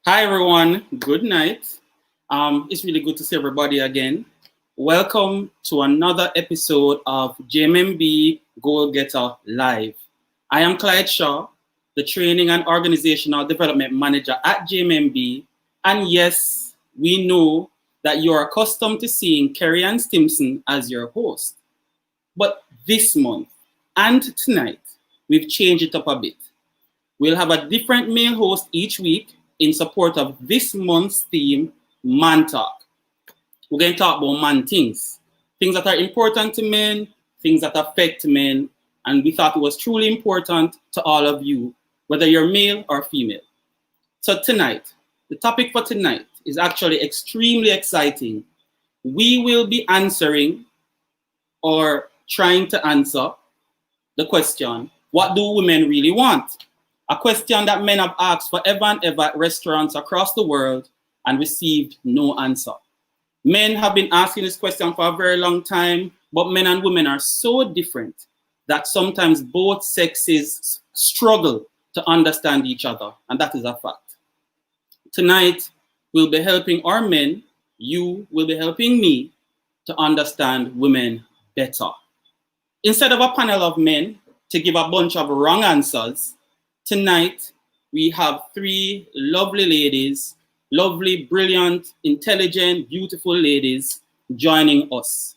Hi everyone, good night. It's really good to see everybody again. Welcome to another episode of JMMB Goal Getter Live. I am Clyde Shaw, the Training and Organizational Development Manager at JMMB. And yes, we know that you are accustomed to seeing Kerry Ann Stimson as your host. But this month and tonight, we've changed it up a bit. We'll have a different male host each week in support of this month's theme, Man Talk. We're going to talk about man things that are important to men, things that affect men, and we thought it was truly important to all of you, whether you're male or female. So tonight, the topic for tonight is actually extremely exciting. We will be answering or trying to answer the question, what do women really want? A question that men have asked forever and ever at restaurants across the world and received no answer. Men have been asking this question for a very long time, but men and women are so different that sometimes both sexes struggle to understand each other, and that is a fact. Tonight, we'll be helping our men, you will be helping me to understand women better. Instead of a panel of men to give a bunch of wrong answers, tonight, we have three lovely ladies, lovely, brilliant, intelligent, beautiful ladies joining us.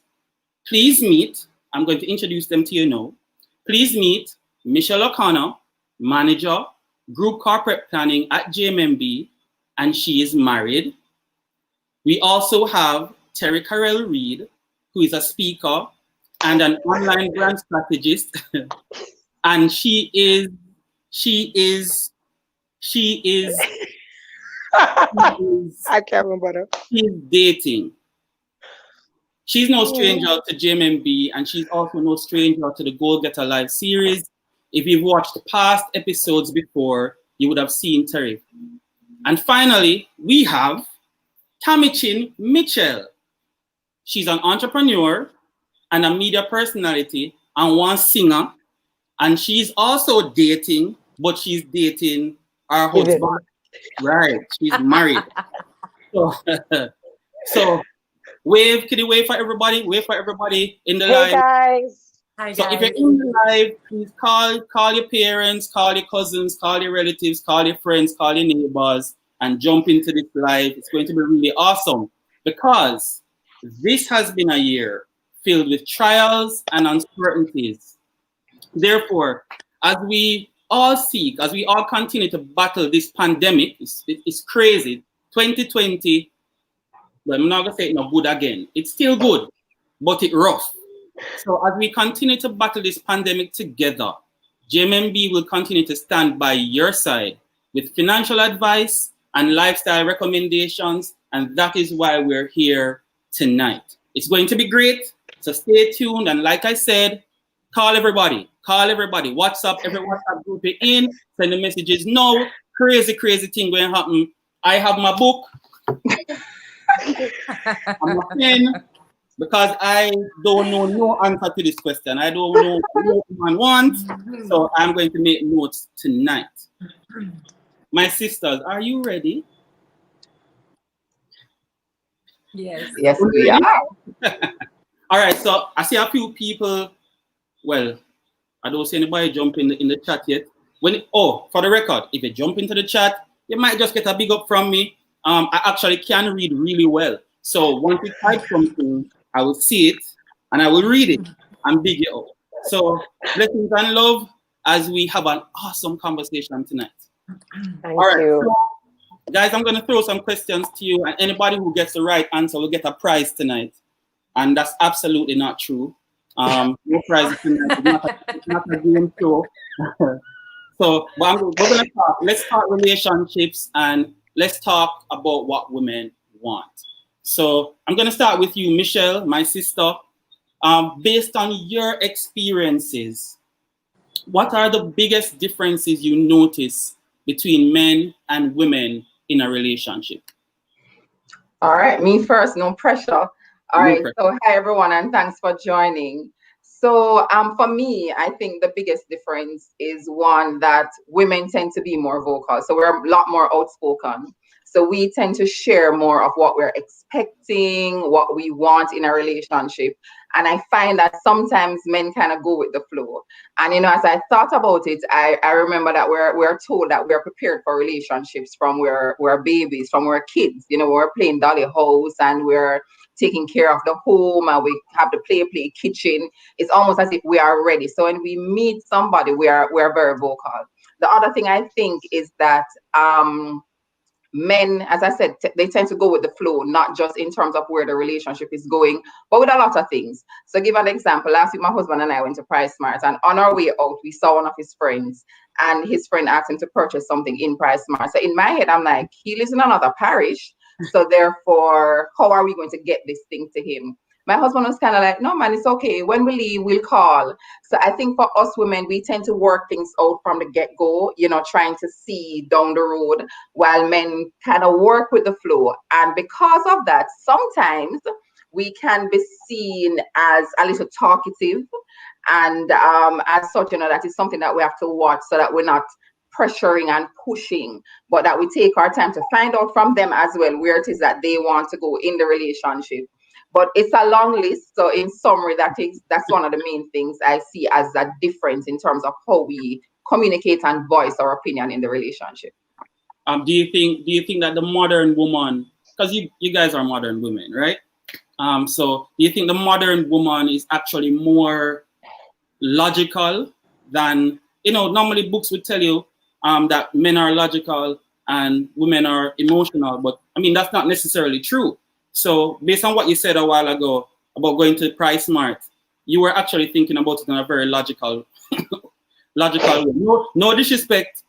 Please meet, I'm going to introduce them to you now. Please meet Michelle O'Connor, Manager, Group Corporate Planning at JMMB, and she is married. We also have Terri-Karelle Reid, who is a speaker and an online brand strategist, and she is I can't remember. She's dating. She's no stranger to JMMB, and she's also no stranger to the Goal Getter Live series. If you've watched past episodes before, you would have seen Terri. And finally, we have Tami Chin-Mitchell. She's an entrepreneur and a media personality and one singer. And she's also dating, but she's dating our husband. Right, she's married. So wave, can you wave for everybody? Wave for everybody in the live. Hey guys. Hi, So guys. if you're in the live, please call your parents, call your cousins, call your relatives, call your friends, call your neighbors, and jump into this live. It's going to be really awesome because this has been a year filled with trials and uncertainties. Therefore, as we all continue to battle this pandemic, it's crazy. 2020, well, I'm not gonna say it's not good again. It's still good, but it's rough. So as we continue to battle this pandemic together, JMMB will continue to stand by your side with financial advice and lifestyle recommendations, and that is why we're here tonight. It's going to be great, so stay tuned, and like I said, call everybody, WhatsApp, every WhatsApp group you're in, send the messages. No crazy thing going to happen. I have my book, I'm a pen, because I don't know no answer to this question. I don't know what man wants, so I'm going to make notes tonight. My sisters, are you ready? Yes. Yes, we are. All right, so I see a few people. Well, I don't see anybody jump in the chat yet. For the record, if you jump into the chat, you might just get a big up from me. I actually can read really well. So once you type something, I will see it and I will read it and big it up. So blessings and love as we have an awesome conversation tonight. Thank you. So, guys, I'm going to throw some questions to you, and anybody who gets the right answer will get a prize tonight. And that's absolutely not true. No prizes tonight. It's not a game show. So, but we're going to talk. Let's talk relationships and let's talk about what women want. So I'm going to start with you, Michelle, my sister. Based on your experiences, what are the biggest differences you notice between men and women in a relationship? All right, me first, no pressure. All right, so hi everyone, and thanks for joining. So for me, I think the biggest difference is one that women tend to be more vocal. So we're a lot more outspoken. So we tend to share more of what we're expecting, what we want in a relationship. And I find that sometimes men kind of go with the flow. And, as I thought about it, I remember that we're told that we're prepared for relationships from we're babies, from we're kids. We're playing dolly house and we're taking care of the home and we have the play kitchen. It's almost as if we are ready. So when we meet somebody, we're very vocal. The other thing I think is that men, as I said, they tend to go with the flow, not just in terms of where the relationship is going, but with a lot of things. So give an example. Last week, my husband and I went to Price Mart, and on our way out, we saw one of his friends, and his friend asked him to purchase something in Price Mart. So in my head, I'm like, he lives in another parish, so therefore, how are we going to get this thing to him? My husband was kind of like, no, man, it's okay. When we leave, we'll call. So I think for us women, we tend to work things out from the get-go, trying to see down the road, while men kind of work with the flow. And because of that, sometimes we can be seen as a little talkative. And as such, that is something that we have to watch so that we're not pressuring and pushing, but that we take our time to find out from them as well where it is that they want to go in the relationship. But it's a long list. So in summary, that's one of the main things I see as a difference in terms of how we communicate and voice our opinion in the relationship. Do you think that the modern woman, because you guys are modern women, right? So do you think the modern woman is actually more logical than, normally books would tell you that men are logical and women are emotional, but I mean, that's not necessarily true. So based on what you said a while ago about going to Price Mart, you were actually thinking about it in a very logical way. No disrespect.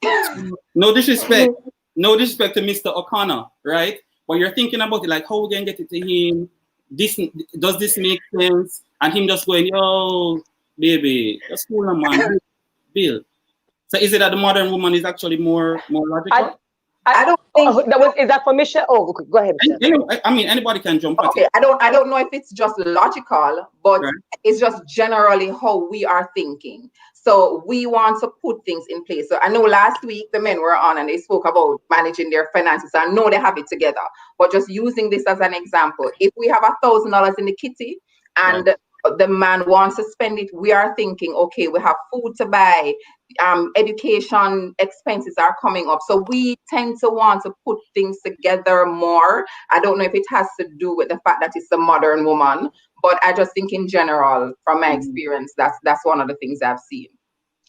No disrespect to Mr. O'Connor, right? But you're thinking about it like, how we can get it to him? Does this make sense? And him just going, yo, baby, that's cool, man. Bill. So is it that the modern woman is actually more logical? I don't think is that for Michelle? Oh, okay, go ahead, Michelle. I mean, anybody can jump at it. I don't know if it's just logical, but right. It's just generally how we are thinking. So we want to put things in place. So I know last week the men were on and they spoke about managing their finances. I know they have it together, but just using this as an example, if we have $1,000 in the kitty and right. The man wants to spend it, we are thinking, okay, we have food to buy, education expenses are coming up. So we tend to want to put things together more. I don't know if it has to do with the fact that it's a modern woman, but I just think in general, from my experience, that's one of the things I've seen.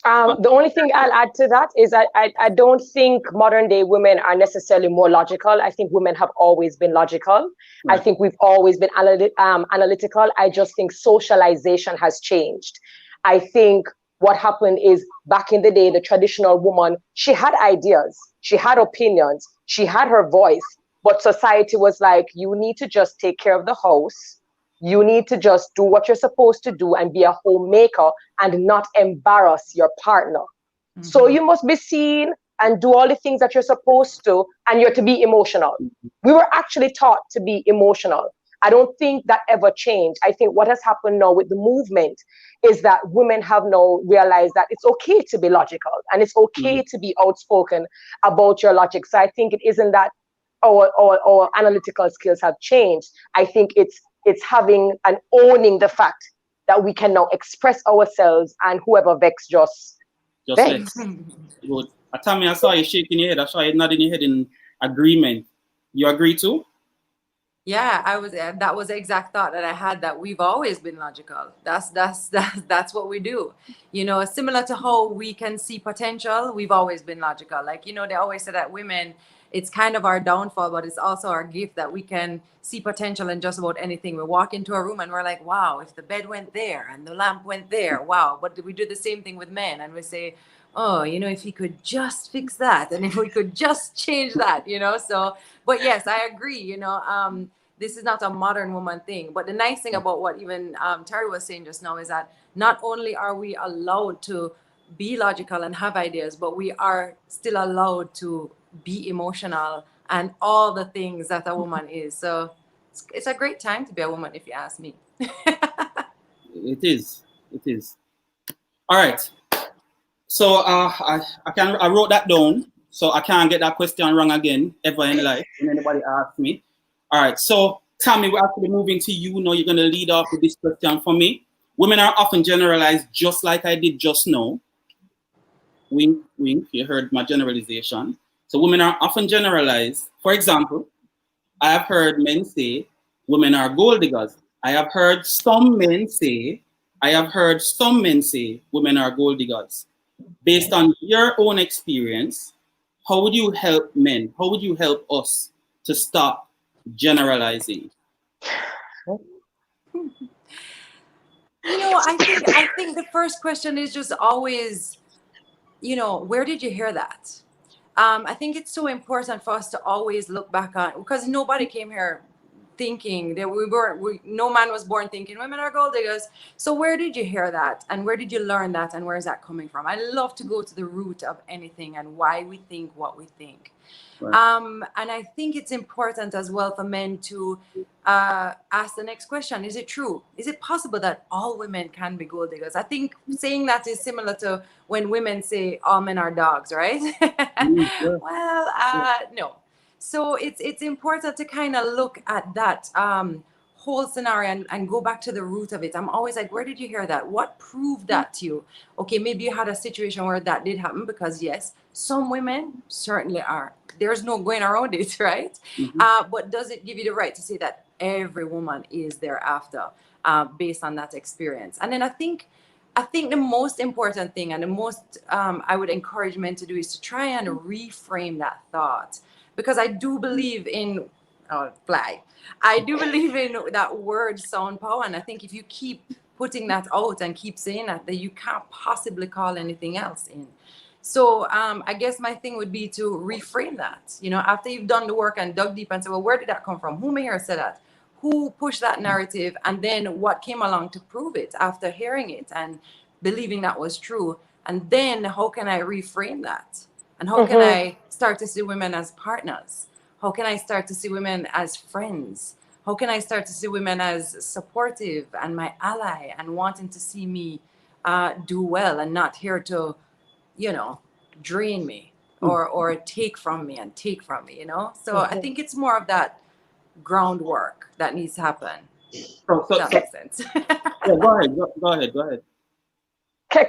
The only thing I'll add to that is I don't think modern day women are necessarily more logical. I think women have always been logical. Right. I think we've always been analytical. I just think socialization has changed. I think what happened is back in the day, the traditional woman, she had ideas, she had opinions, she had her voice, but society was like, you need to just take care of the house. You need to just do what you're supposed to do and be a homemaker and not embarrass your partner. Mm-hmm. So you must be seen and do all the things that you're supposed to, and you're to be emotional. We were actually taught to be emotional. I don't think that ever changed. I think what has happened now with the movement is that women have now realized that it's okay to be logical and it's okay to be outspoken about your logic. So I think it isn't that our analytical skills have changed. I think it's having and owning the fact that we can now express ourselves and whoever vex just vex. Good. Tami, I saw you shaking your head. I saw you nodding your head in agreement. You agree too? Yeah, that was the exact thought that I had, that we've always been logical. That's what we do. Similar to how we can see potential, we've always been logical. Like, they always say that women, it's kind of our downfall, but it's also our gift that we can see potential in just about anything. We walk into a room and we're like, wow, if the bed went there and the lamp went there, wow. But we do the same thing with men and we say, oh, if he could just fix that and if we could just change that, So, but yes, I agree, this is not a modern woman thing. But the nice thing about what even Terry was saying just now is that not only are we allowed to be logical and have ideas, but we are still allowed to be emotional and all the things that a woman is. So it's a great time to be a woman, if you ask me. It is. All right. So I wrote that down. so I can't get that question wrong again ever in life when anybody asks me. All right, so Tami, we're actually moving to you now. You're going to lead off with this question for me. Women are often generalized just like I did just now. Wink, wink, you heard my generalization. So women are often generalized. For example, I have heard men say women are gold diggers. I have heard some men say women are gold diggers. Based on your own experience, how would you help men? How would you help us to stop generalizing? I think the first question is just always, where did you hear that? I think it's so important for us to always look back on, because nobody came here thinking that no man was born thinking women are gold diggers. So where did you hear that, and where did you learn that, and where is that coming from? I love to go to the root of anything and why we think what we think. Right. And I think it's important as well for men to ask the next question: is it true? Is it possible that all women can be gold diggers? I think saying that is similar to when women say all men are dogs, right? Yeah. Well, no. So it's important to kind of look at that whole scenario and go back to the root of it. I'm always like, where did you hear that? What proved that to you? Okay, maybe you had a situation where that did happen, because yes, some women certainly are. There's no going around it, right? Mm-hmm. But does it give you the right to say that every woman is thereafter based on that experience? And then I think the most important thing, and the most I would encourage men to do, is to try and reframe that thought. Because I do believe in I do believe in that word sound power. And I think if you keep putting that out and keep saying that you can't possibly call anything else in. So I guess my thing would be to reframe that, after you've done the work and dug deep and say, well, where did that come from? Who may have said that? Who pushed that narrative? And then what came along to prove it after hearing it and believing that was true? And then how can I reframe that? And how can I start to see women as partners? How can I start to see women as friends? How can I start to see women as supportive and my ally and wanting to see me do well and not here to, drain me or take from me. So I think it's more of that groundwork that needs to happen. That makes sense. Yeah, go ahead.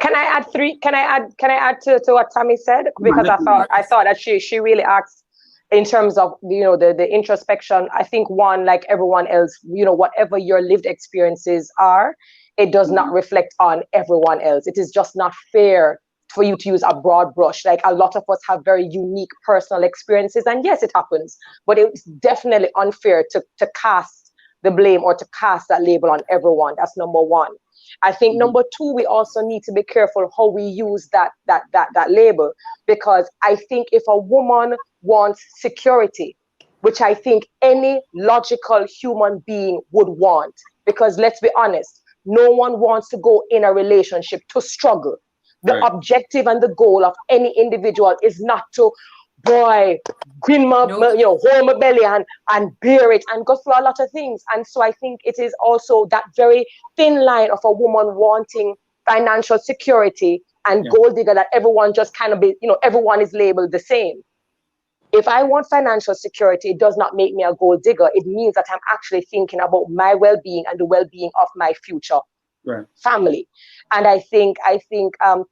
Can I add three? Can I add to what Tami said? Because I thought that she really asked in terms of the introspection. I think one, like everyone else, whatever your lived experiences are, it does not reflect on everyone else. It is just not fair for you to use a broad brush. Like, a lot of us have very unique personal experiences, and yes, it happens, but it's definitely unfair to cast the blame or to cast that label on everyone. That's number one. I think number two, we also need to be careful how we use that label, because I think if a woman wants security, which I think any logical human being would want, because let's be honest, no one wants to go in a relationship to struggle. The objective and the goal of any individual is not to, grin my, hold my belly and bear it and go through a lot of things. And so I think it is also that very thin line of a woman wanting financial security and gold digger, that everyone just kind of be, everyone is labeled the same. If I want financial security, it does not make me a gold digger. It means that I'm actually thinking about my well-being and the well-being of my future family. And I think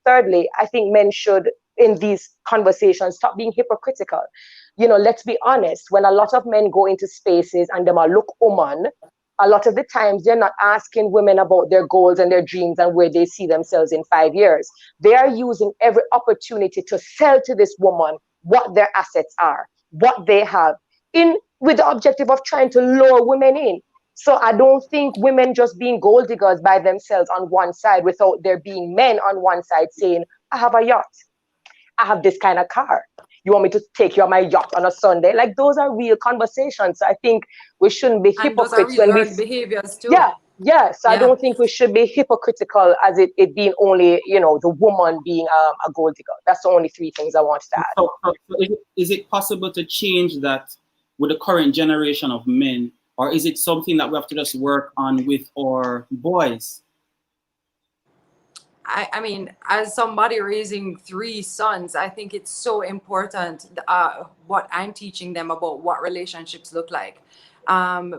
thirdly, I think men should, in these conversations, stop being hypocritical. Let's be honest, when a lot of men go into spaces and them are look woman, a lot of the times they're not asking women about their goals and their dreams and where they see themselves in 5 years. They are using every opportunity to sell to this woman what their assets are, what they have, with the objective of trying to lure women in. So I don't think women just being gold diggers by themselves on one side without there being men on one side saying, I have a yacht, I have this kind of car, you want me to take you on my yacht on a Sunday? Like, those are real conversations. So I think we shouldn't be hypocrites when we behaviors too. So I don't think we should be hypocritical as it being only the woman being a gold digger. That's the only three things I wanted to add. So is it possible to change that with the current generation of men? Or is it something that we have to just work on with our boys? I mean, as somebody raising 3 sons, I think it's so important what I'm teaching them about what relationships look like,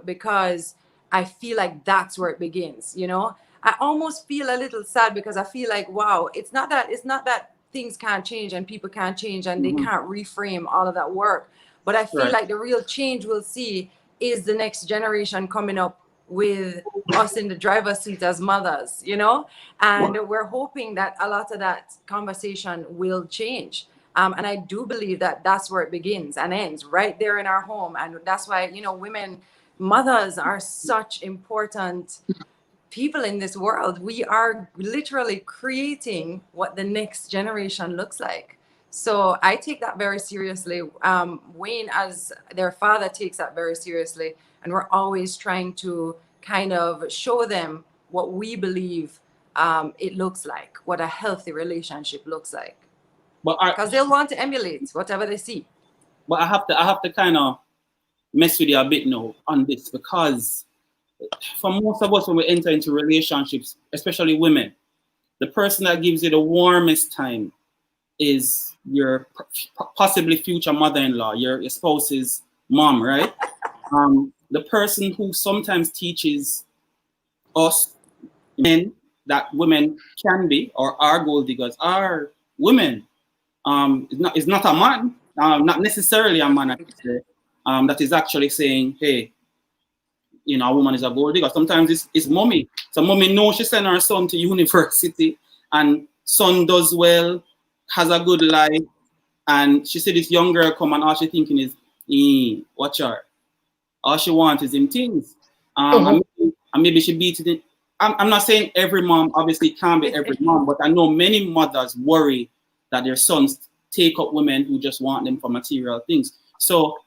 because I feel like that's where it begins. You know, I almost feel a little sad because I feel like, wow, it's not that things can't change and people can't change and they can't reframe all of that work, but I feel like the real change we'll see is the next generation coming up with us in the driver's seat as mothers, you know, and we're hoping that a lot of that conversation will change. And I do believe that that's where it begins and ends, right there in our home. And that's why, you know, mothers are such important people in this world. We are literally creating what the next generation looks like. So I take that very seriously. Wayne, as their father, takes that very seriously. And we're always trying to kind of show them what we believe it looks like, what a healthy relationship looks like. Because they'll want to emulate whatever they see. But I have to kind of mess with you a bit now on this, because for most of us, when we enter into relationships, especially women, the person that gives you the warmest time is your possibly future mother-in-law, your spouse's mom, right? The person who sometimes teaches us men that women can be or are gold diggers are women. It's not a man, not necessarily a man, I should say, that is actually saying, hey, you know, a woman is a gold digger. Sometimes it's mommy. So mommy knows she sent her son to university and son does well, has a good life, and she said this young girl come and all she thinking is, watch her. All she wants is him things. And maybe she beats it. I'm not saying every mom obviously can't be every mom, but I know many mothers worry that their sons take up women who just want them for material things. So,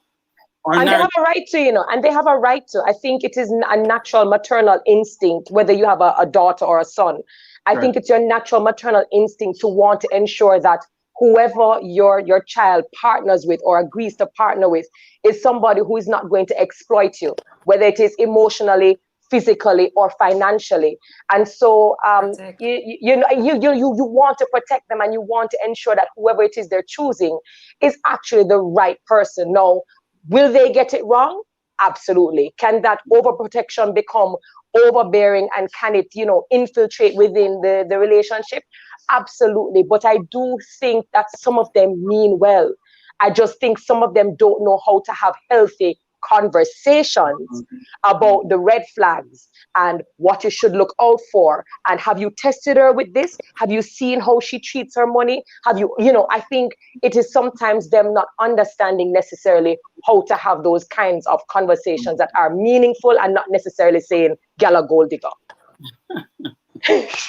and they have a right to, you know, and they have a right to. I think it is a natural maternal instinct, whether you have a daughter or a son. I think it's your natural maternal instinct to want to ensure that whoever your child partners with or agrees to partner with is somebody who is not going to exploit you, whether it is emotionally, physically, or financially. And so you want to protect them, and you want to ensure that whoever it is they're choosing is actually the right person. Now, will they get it wrong? Absolutely. Can that overprotection become overbearing, and can it, you know, infiltrate within the relationship? Absolutely. But I do think that some of them mean well. I just think some of them don't know how to have healthy conversations about the red flags and what you should look out for. And have you tested her with this? Have you seen how she treats her money? Have you, you know, I think it is sometimes them not understanding necessarily how to have those kinds of conversations that are meaningful, and not necessarily saying gala gold digger.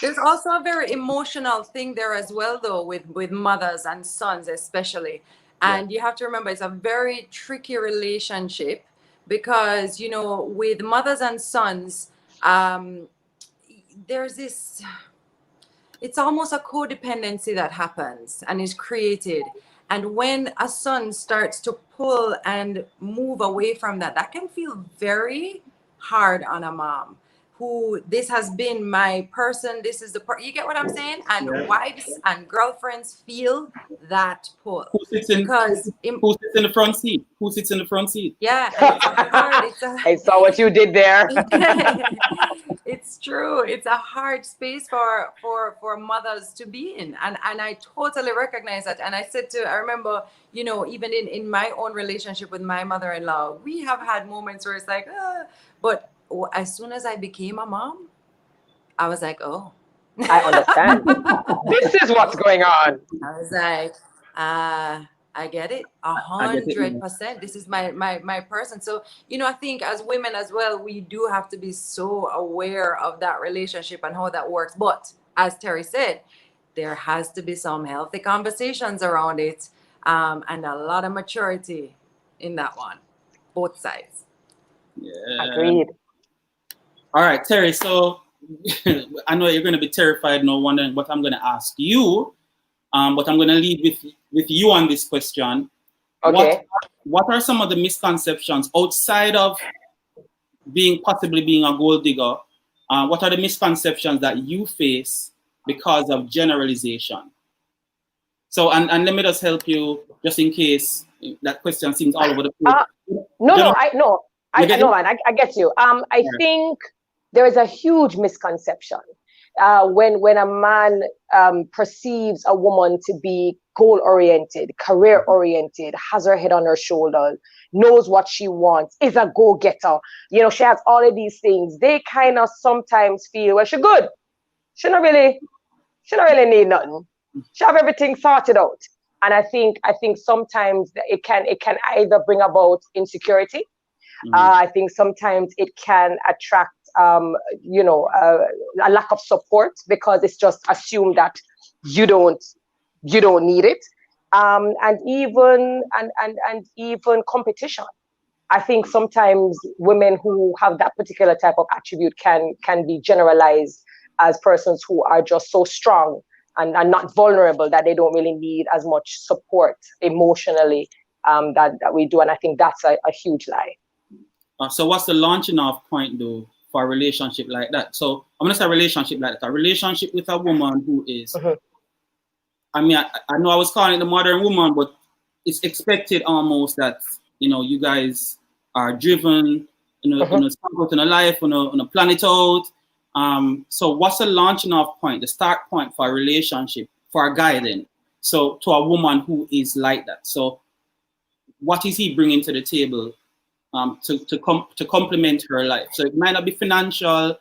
There's also a very emotional thing there as well, though, with mothers and sons especially. And you have to remember, it's a very tricky relationship because, you know, with mothers and sons, there's this, it's almost a codependency that happens and is created. And when a son starts to pull and move away from that, that can feel very hard on a mom. Who this has been my person, this is the you get what I'm saying? And wives and girlfriends feel that pull. Who sits in the front seat? Who sits in the front seat? Yeah, it's hard. I saw what you did there. It's true. It's a hard space for mothers to be in, and I totally recognize that. And I remember, you know, even in my own relationship with my mother-in-law, we have had moments where it's like, but as soon as I became a mom, I was like, oh, I understand. This is what's going on. I was like, I get it 100%. This is my person. So, you know, I think as women as well, we do have to be so aware of that relationship and how that works. But as Terri said, there has to be some healthy conversations around it, and a lot of maturity in that one, both sides. Yeah. Agreed. All right, Terri, so I know you're going to be terrified now, wondering what I'm going to ask you, but I'm going to lead with you on this question. Okay. What are some of the misconceptions outside of possibly being a gold digger? What are the misconceptions that you face because of generalization. So, and let me just help you, just in case that question seems all over the place. I get you. I think there is a huge misconception when a man perceives a woman to be goal-oriented, career-oriented, has her head on her shoulders, knows what she wants, is a go-getter. You know, she has all of these things. They kind of sometimes feel, well, she's good. She don't really need nothing. She have everything sorted out. And I think sometimes it can either bring about insecurity. I think sometimes it can attract a lack of support, because it's just assumed that you don't need it. And even competition. I think sometimes women who have that particular type of attribute can be generalized as persons who are just so strong and not vulnerable, that they don't really need as much support emotionally that we do. And I think that's a huge lie. So what's the launching off point though for a relationship like that? So I'm gonna say a relationship like that. A relationship with a woman who is, I mean, I know I was calling it the modern woman, but it's expected almost that, you know, you guys are driven, in a life, on a planet out. So what's the launching off point, the start point for a relationship, for a guy then? So to a woman who is like that. So what is he bringing to the table to complement her life? So it might not be financial.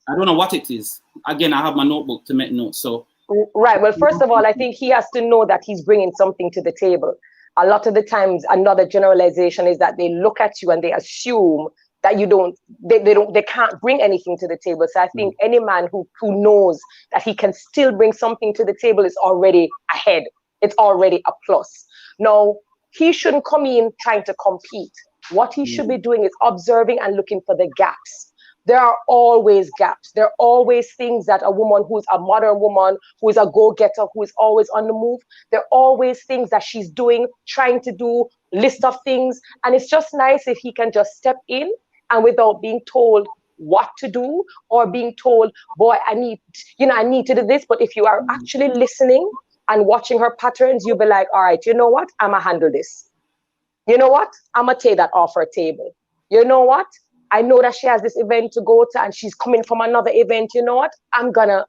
I don't know what it is. Again, I have my notebook to make notes. So right. Well, first of all, I think he has to know that he's bringing something to the table. A lot of the times, another generalization is that they look at you and they assume that they can't bring anything to the table. So I think any man who knows that he can still bring something to the table is already ahead. It's already a plus. Now, he shouldn't come in trying to compete. What he should be doing is observing and looking for the gaps. There are always gaps. There are always things that a woman who's a modern woman, who is a go-getter, who is always on the move, there are always things that she's doing, trying to do, list of things. And it's just nice if he can just step in and without being told what to do or being told, boy, I need to do this. But if you are actually listening and watching her patterns, you'll be like, all right, you know what? I'm going to handle this. You know what? I'm going to take that off her table. You know what? I know that she has this event to go to and she's coming from another event. You know what? I'm gonna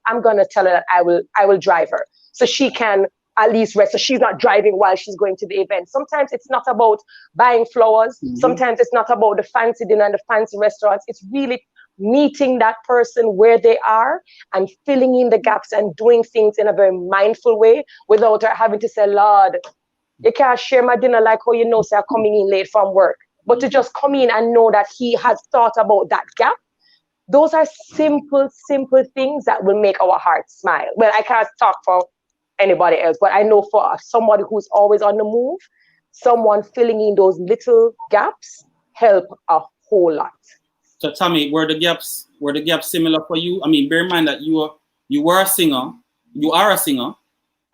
tell her that I will drive her so she can at least rest. So she's not driving while she's going to the event. Sometimes it's not about buying flowers. Sometimes it's not about the fancy dinner and the fancy restaurants. It's really meeting that person where they are and filling in the gaps and doing things in a very mindful way without her having to say, Lord, you can't share my dinner like how you know, so I'm coming in late from work. But to just come in and know that he has thought about that gap, those are simple things that will make our hearts smile. Well, I can't talk for anybody else, but I know for somebody who's always on the move, someone filling in those little gaps help a whole lot. So Tami, were the gaps similar for you? I mean, bear in mind that you are a singer,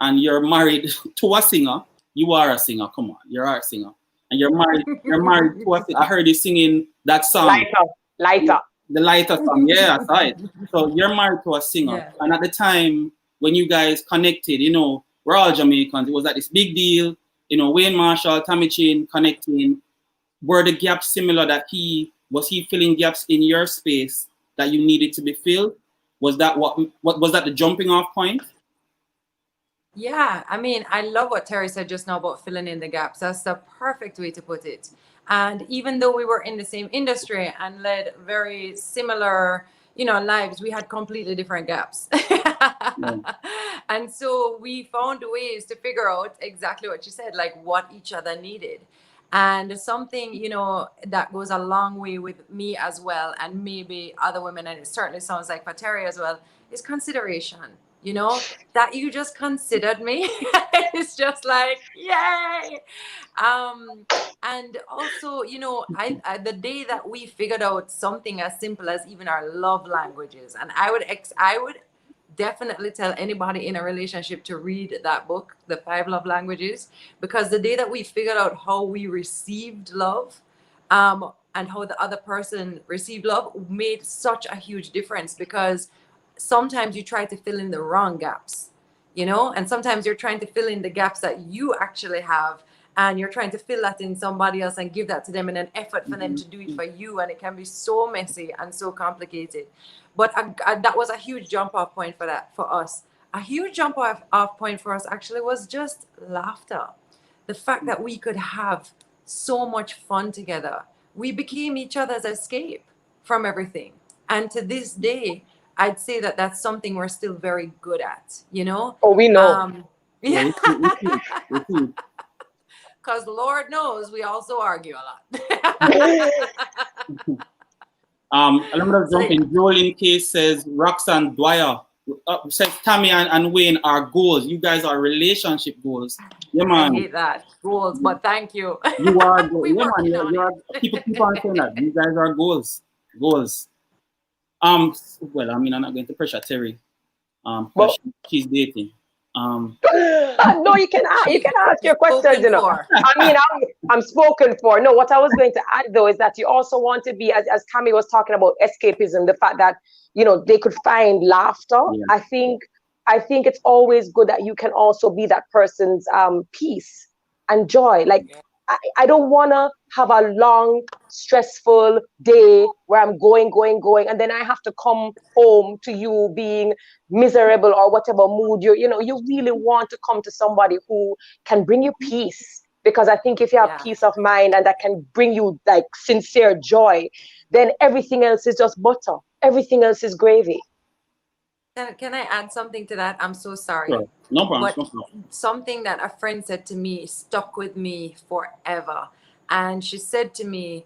and you're married to a singer. You are a singer. Come on, you're a singer. And you're married to a singer. I heard you singing that song. Lighter. The lighter song, yeah, I saw it. So you're married to a singer. Yeah. And at the time when you guys connected, you know, we're all Jamaicans. It was like this big deal, you know, Wayne Marshall, Tami Chin connecting. Were the gaps similar that was he filling gaps in your space that you needed to be filled? Was that what was that the jumping off point? Yeah, I mean, I love what Terry said just now about filling in the gaps. That's the perfect way to put it. And even though we were in the same industry and led very similar, lives, we had completely different gaps. And so we found ways to figure out exactly what you said, like what each other needed. And something, that goes a long way with me as well, and maybe other women, and it certainly sounds like for Terry as well, is consideration. That you just considered me. It's just like, yay. And also, the day that we figured out something as simple as even our love languages, and I would definitely tell anybody in a relationship to read that book, The 5 Love Languages, because the day that we figured out how we received love, and how the other person received love made such a huge difference, because sometimes you try to fill in the wrong gaps, you know, and sometimes you're trying to fill in the gaps that you actually have, and you're trying to fill that in somebody else and give that to them in an effort for them to do it for you, and it can be so messy and so complicated. But that was a huge jump off point for us. A huge jump off point for us actually was just laughter. The fact that we could have so much fun together. We became each other's escape from everything. And to this day, I'd say that that's something we're still very good at, you know? Oh, we know. Yeah. We see. Because Lord knows we also argue a lot. Another jumping. Jolene Case says Roxanne Dwyer says Tami and Wayne are goals. You guys are relationship goals. Yeah, man. I hate that. Goals, but thank you. You are goals. We Yeah, man. working on You are, people keep on saying that. You guys are goals. Goals. Well, I mean, I'm not going to pressure Terry. Because she's dating. No, you can ask your questions, you know. for. I mean, I'm spoken for. No, what I was going to add though is that you also want to be, as Tami was talking about escapism, the fact that, you know, they could find laughter. Yeah. I think it's always good that you can also be that person's peace and joy. Like, I don't want to have a long, stressful day where I'm going, and then I have to come home to you being miserable or whatever mood you really want to come to somebody who can bring you peace. Because I think if you have peace of mind and that can bring you like sincere joy, then everything else is just butter. Everything else is gravy. Can I add something to that? I'm so sorry. Sure. No problem. But something that a friend said to me stuck with me forever. And she said to me,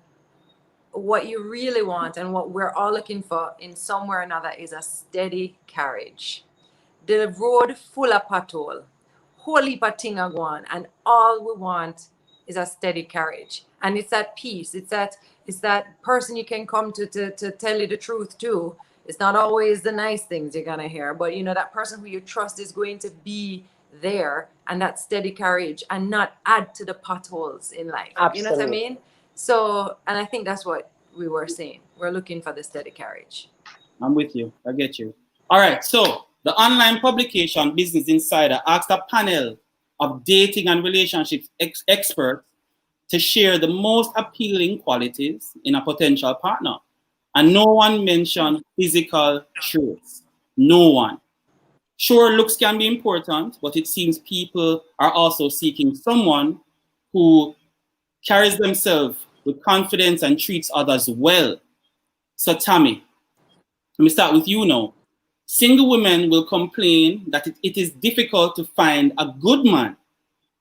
what you really want and what we're all looking for in somewhere or another is a steady carriage. The road full of pothole, whole heap of thing a go on, and all we want is a steady carriage. And it's that peace. It's that person you can come to tell you the truth to. It's not always the nice things you're gonna hear, but you know, that person who you trust is going to be there, and that steady carriage, and not add to the potholes in life. Absolutely. You know what I mean? So, and I think that's what we were saying. We're looking for the steady carriage. I'm with you. I get you. All right. So the online publication Business Insider asked a panel of dating and relationships experts to share the most appealing qualities in a potential partner. And no one mentioned physical traits. No one. Sure, looks can be important, but it seems people are also seeking someone who carries themselves with confidence and treats others well. So Tami, let me start with you now. Single women will complain that it is difficult to find a good man.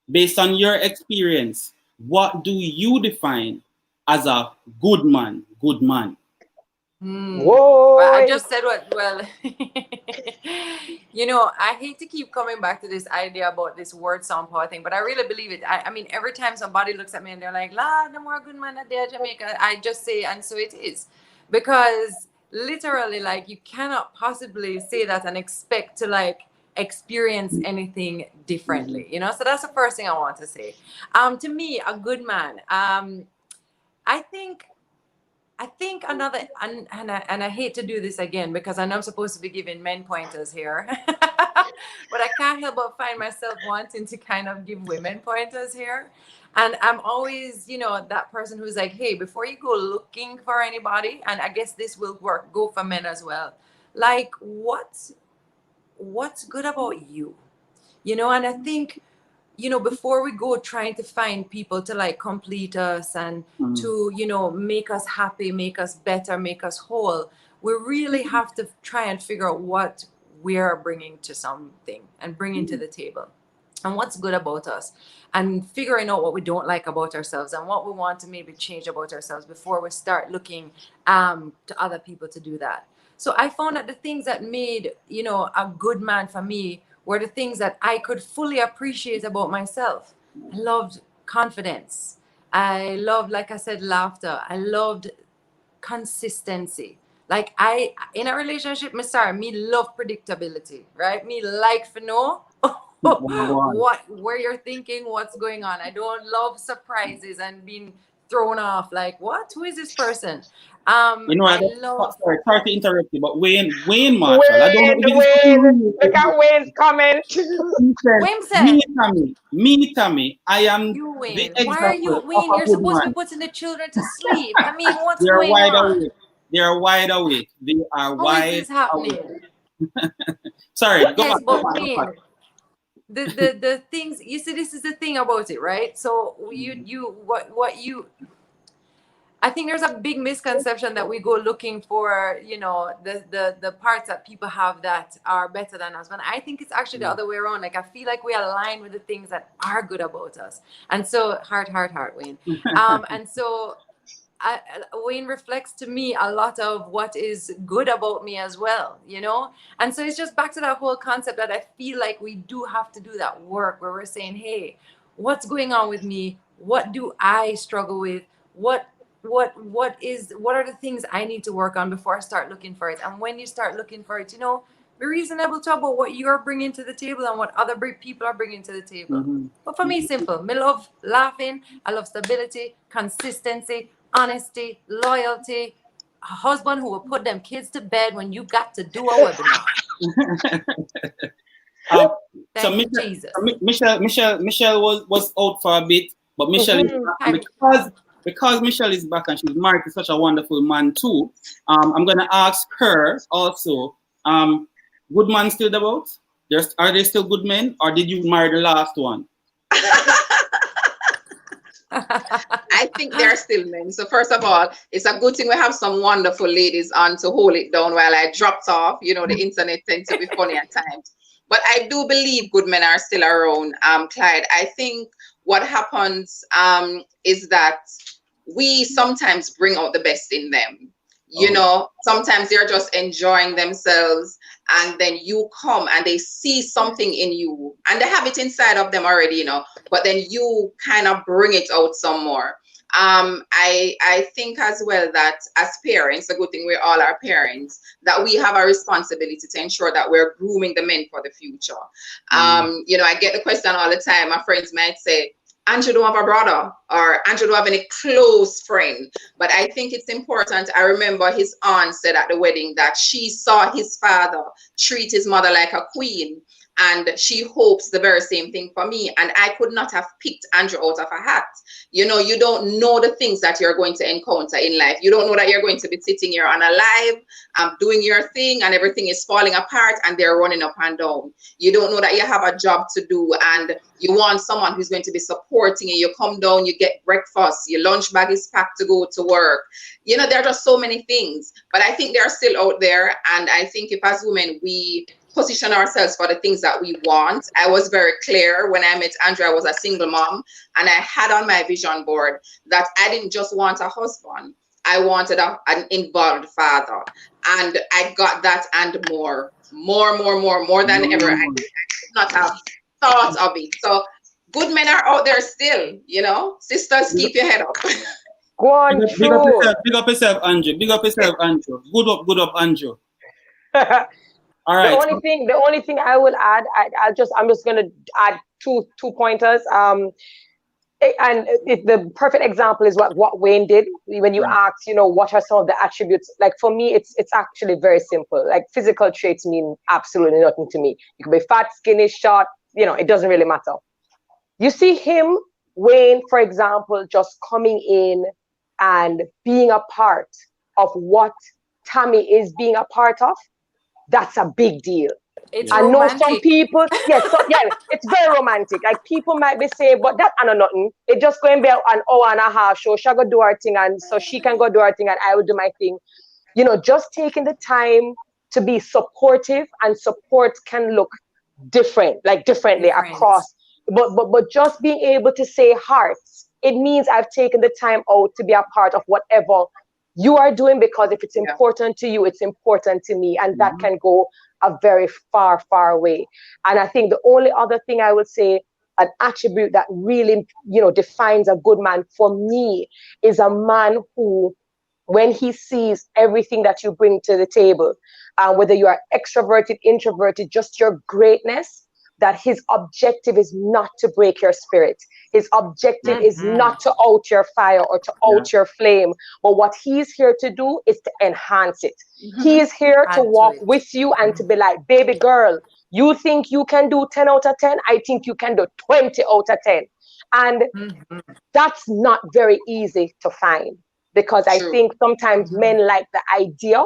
Based on your experience, what do you define as a good man? Good man. Whoa! Well, I just said well, you know, I hate to keep coming back to this idea about this word sound power thing, but I really believe it. I mean, every time somebody looks at me and they're like, "La, no more good man at there, Jamaica," I just say, and so it is, because literally, like, you cannot possibly say that and expect to like experience anything differently, you know. So that's the first thing I want to say. To me, a good man. I think another, and I hate to do this again because I know I'm supposed to be giving men pointers here, but I can't help but find myself wanting to kind of give women pointers here. And I'm always, you know, that person who's like, hey, before you go looking for anybody, and I guess this will go for men as well, like what's good about you? You know, and I think, you know, before we go trying to find people to like complete us and to, you know, make us happy, make us better, make us whole, we really have to try and figure out what we're bringing to something and bringing to the table and what's good about us, and figuring out what we don't like about ourselves and what we want to maybe change about ourselves before we start looking to other people to do that. So I found that the things that made, you know, a good man for me were the things that I could fully appreciate about myself. I loved confidence. I loved, like I said, laughter. I loved consistency. Like in a relationship, me love predictability, right? Me like to know where you're thinking, what's going on. I don't love surprises and being thrown off. Like, what? Who is this person? You know, I love. sorry to interrupt you, but Wayne Marshall, I don't know if it is Wayne, look at Wayne's comment. he said, Wayne said, me, Tammy, I am you the Wayne. Why are you example of Wayne? a You're good supposed to be man. putting the children to sleep. I mean, what's They are going wide on? awake. They are wide awake. They are How is wide this happening? awake. Sorry, go Yes, on. but Wayne, the things, you see, this is the thing about it, right? So I think there's a big misconception that we go looking for, you know, the parts that people have that are better than us. But I think it's actually the other way around. Like, I feel like we align with the things that are good about us. And so, heart, Wayne. And so Wayne reflects to me a lot of what is good about me as well, you know? And so it's just back to that whole concept that I feel like we do have to do that work where we're saying, hey, what's going on with me? What do I struggle with? What are the things I need to work on before I start looking for it? And when you start looking for it, you know, be reasonable to about what you're bringing to the table and what other people are bringing to the table. But for me, simple. I love laughing. I love stability, consistency, honesty, loyalty, a husband who will put them kids to bed when you got to do a webinar. So Jesus. Michelle was out for a bit, but Michelle is back. Because Michelle is back and she's married to such a wonderful man too. I'm gonna ask her also. Good man still about? Are they still good men, or did you marry the last one? I think they're still men. So first of all, it's a good thing we have some wonderful ladies on to hold it down while I dropped off. You know, the internet tends to be funny at times. But I do believe good men are still around, Clyde. I think what happens is that we sometimes bring out the best in them. You know, sometimes they're just enjoying themselves, and then you come and they see something in you and they have it inside of them already, you know, but then you kind of bring it out some more. I think as well that as parents, the good thing we all are parents, that we have a responsibility to ensure that we're grooming the men for the future. You know, I get the question all the time. My friends might say, Andrew don't have a brother, or Andrew don't have any close friend. But I think it's important. I remember his aunt said at the wedding that she saw his father treat his mother like a queen, and she hopes the very same thing for me. And I could not have picked Andrew out of a hat. You know, you don't know the things that you're going to encounter in life. You don't know that you're going to be sitting here on a live, doing your thing, and everything is falling apart and they're running up and down. You don't know that you have a job to do, and you want someone who's going to be supporting you. You come down, you get breakfast, your lunch bag is packed to go to work. You know, there are just so many things. But I think they're still out there. And I think if as women, we position ourselves for the things that we want. I was very clear when I met Andrew. I was a single mom, and I had on my vision board that I didn't just want a husband. I wanted an involved father, and I got that and more than ever. I could not have thought of it. So good men are out there still, you know. Sisters, keep your head up. Go on, big up yourself, Andrew. Big up yourself, Andrew. Good up, Andrew. All right. The only thing I will add, I'm just gonna add two pointers. And the perfect example is what Wayne did when you asked, you know, what are some of the attributes? Like for me, it's actually very simple. Like physical traits mean absolutely nothing to me. You can be fat, skinny, short, you know, it doesn't really matter. You see him, Wayne, for example, just coming in and being a part of what Tami is being a part of. That's a big deal. It's I romantic. know some people, it's very romantic. Like people might be saying, but that I know nothing. It's just going to be an hour and a half show. She'll go do her thing, and so she can go do her thing, and I will do my thing. You know, just taking the time to be supportive, and support can look differently across. But just being able to say hearts, it means I've taken the time out to be a part of whatever you are doing, because if it's important to you, it's important to me, and that can go a very far way. And I think the only other thing I would say, an attribute that really, you know, defines a good man for me, is a man who, when he sees everything that you bring to the table, whether you are extroverted, introverted, just your greatness, that his objective is not to break your spirit. His objective is not to out your fire or to out your flame. But what he's here to do is to enhance it. He is here to walk with you and to be like, baby girl, you think you can do 10 out of 10? I think you can do 20 out of 10. And that's not very easy to find, because I think sometimes men like the idea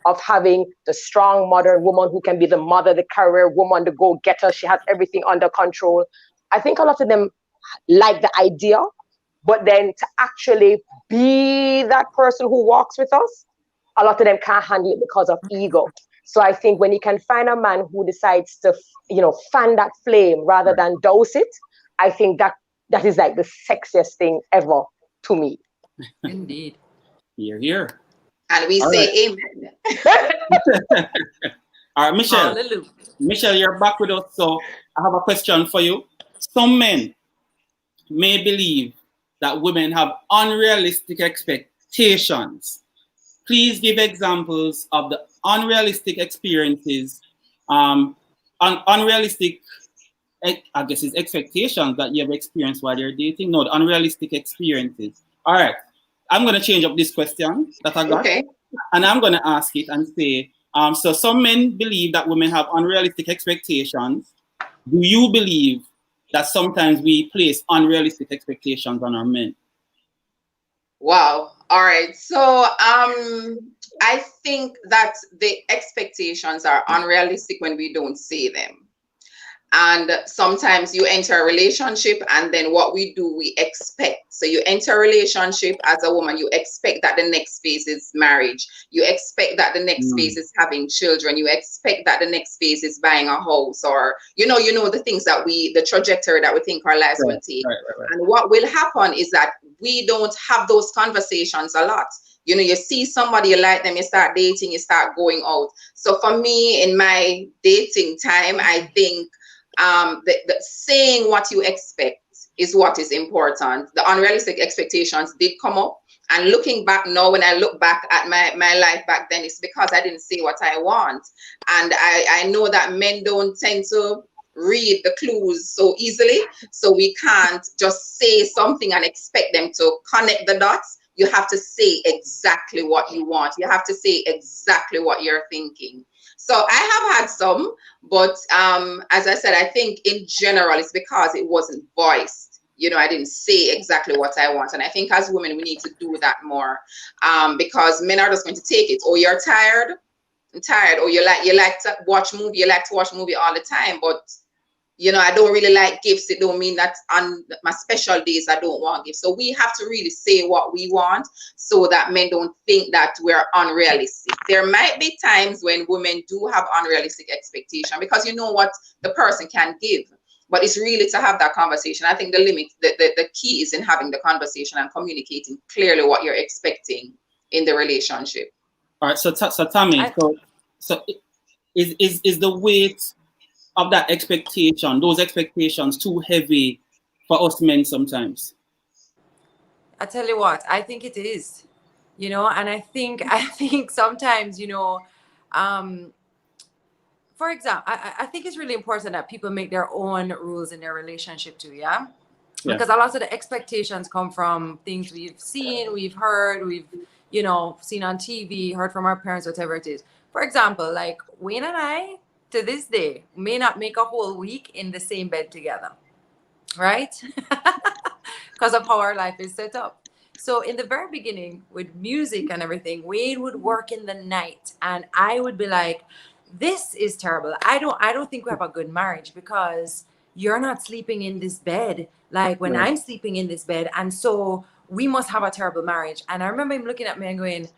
of having the strong modern woman who can be the mother, the career woman, the go-getter. She has everything under control. I think a lot of them like the idea, but then to actually be that person who walks with us, a lot of them can't handle it because of ego. So I think when you can find a man who decides to, fan that flame rather than douse it, I think that is like the sexiest thing ever to me. Indeed. Here. And we All say right. amen. All right, Michelle. Hallelujah. Michelle, you're back with us. So I have a question for you. Some men may believe that women have unrealistic expectations. Please give examples of the unrealistic experiences, unrealistic, I guess it's expectations that you have experienced while you're dating. No, the unrealistic experiences. All right. I'm going to change up this question that I got. Okay. And I'm going to ask it and say, so some men believe that women have unrealistic expectations. Do you believe that sometimes we place unrealistic expectations on our men? Wow. All right. So I think that the expectations are unrealistic when we don't say them. And sometimes you enter a relationship and then what we do, we expect. So you enter a relationship as a woman, you expect that the next phase is marriage. You expect that the next phase is having children. You expect that the next phase is buying a house, or, the things that the trajectory that we think our lives will take. Right. And what will happen is that we don't have those conversations a lot. You see somebody, you like them, you start dating, you start going out. So for me, in my dating time, I think the saying what you expect is what is important. The unrealistic expectations did come up, and looking back now, when I look back at my life back then, it's because I didn't say what I want. And I know that men don't tend to read the clues so easily, so we can't just say something and expect them to connect the dots. You have to say exactly what you want. You have to say exactly what you're thinking. So I have had some, but as I said, I think in general, it's because it wasn't voiced. I didn't say exactly what I want. And I think as women, we need to do that more, because men are just going to take it. Oh, you're tired? I'm tired. Or you like to watch movie. You like to watch movie all the time, but I don't really like gifts. It don't mean that on my special days I don't want gifts. So we have to really say what we want so that men don't think that we're unrealistic. There might be times when women do have unrealistic expectation because you know what the person can give. But it's really to have that conversation. I think the key is in having the conversation and communicating clearly what you're expecting in the relationship. All right. So Tami, so is the weight of that expectation, those expectations, too heavy for us men sometimes? I tell you what, I think it is, and I think sometimes, for example, I think it's really important that people make their own rules in their relationship too, yeah? Because a lot of the expectations come from things we've seen, we've heard, we've, seen on TV, heard from our parents, whatever it is. For example, like Wayne and I, to this day, may not make a whole week in the same bed together, right? Because of how our life is set up. So in the very beginning, with music and everything, Wayne would work in the night, and I would be like, "This is terrible. I don't think we have a good marriage because you're not sleeping in this bed like when I'm sleeping in this bed, and so we must have a terrible marriage." And I remember him looking at me and going,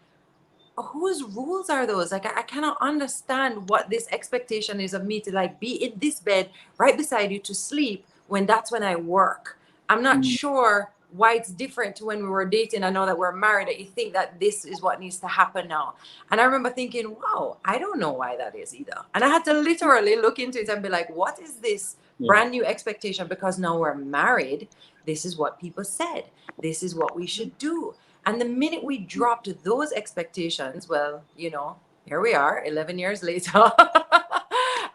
whose rules are those? Like, I cannot understand what this expectation is of me to like be in this bed right beside you to sleep when that's when I work. I'm not sure why it's different to when we were dating. I know that we're married, that you think that this is what needs to happen now. And I remember thinking, wow, I don't know why that is either. And I had to literally look into it and be like, what is this brand new expectation? Because now we're married. This is what people said. This is what we should do. And the minute we dropped those expectations, well, here we are 11 years later.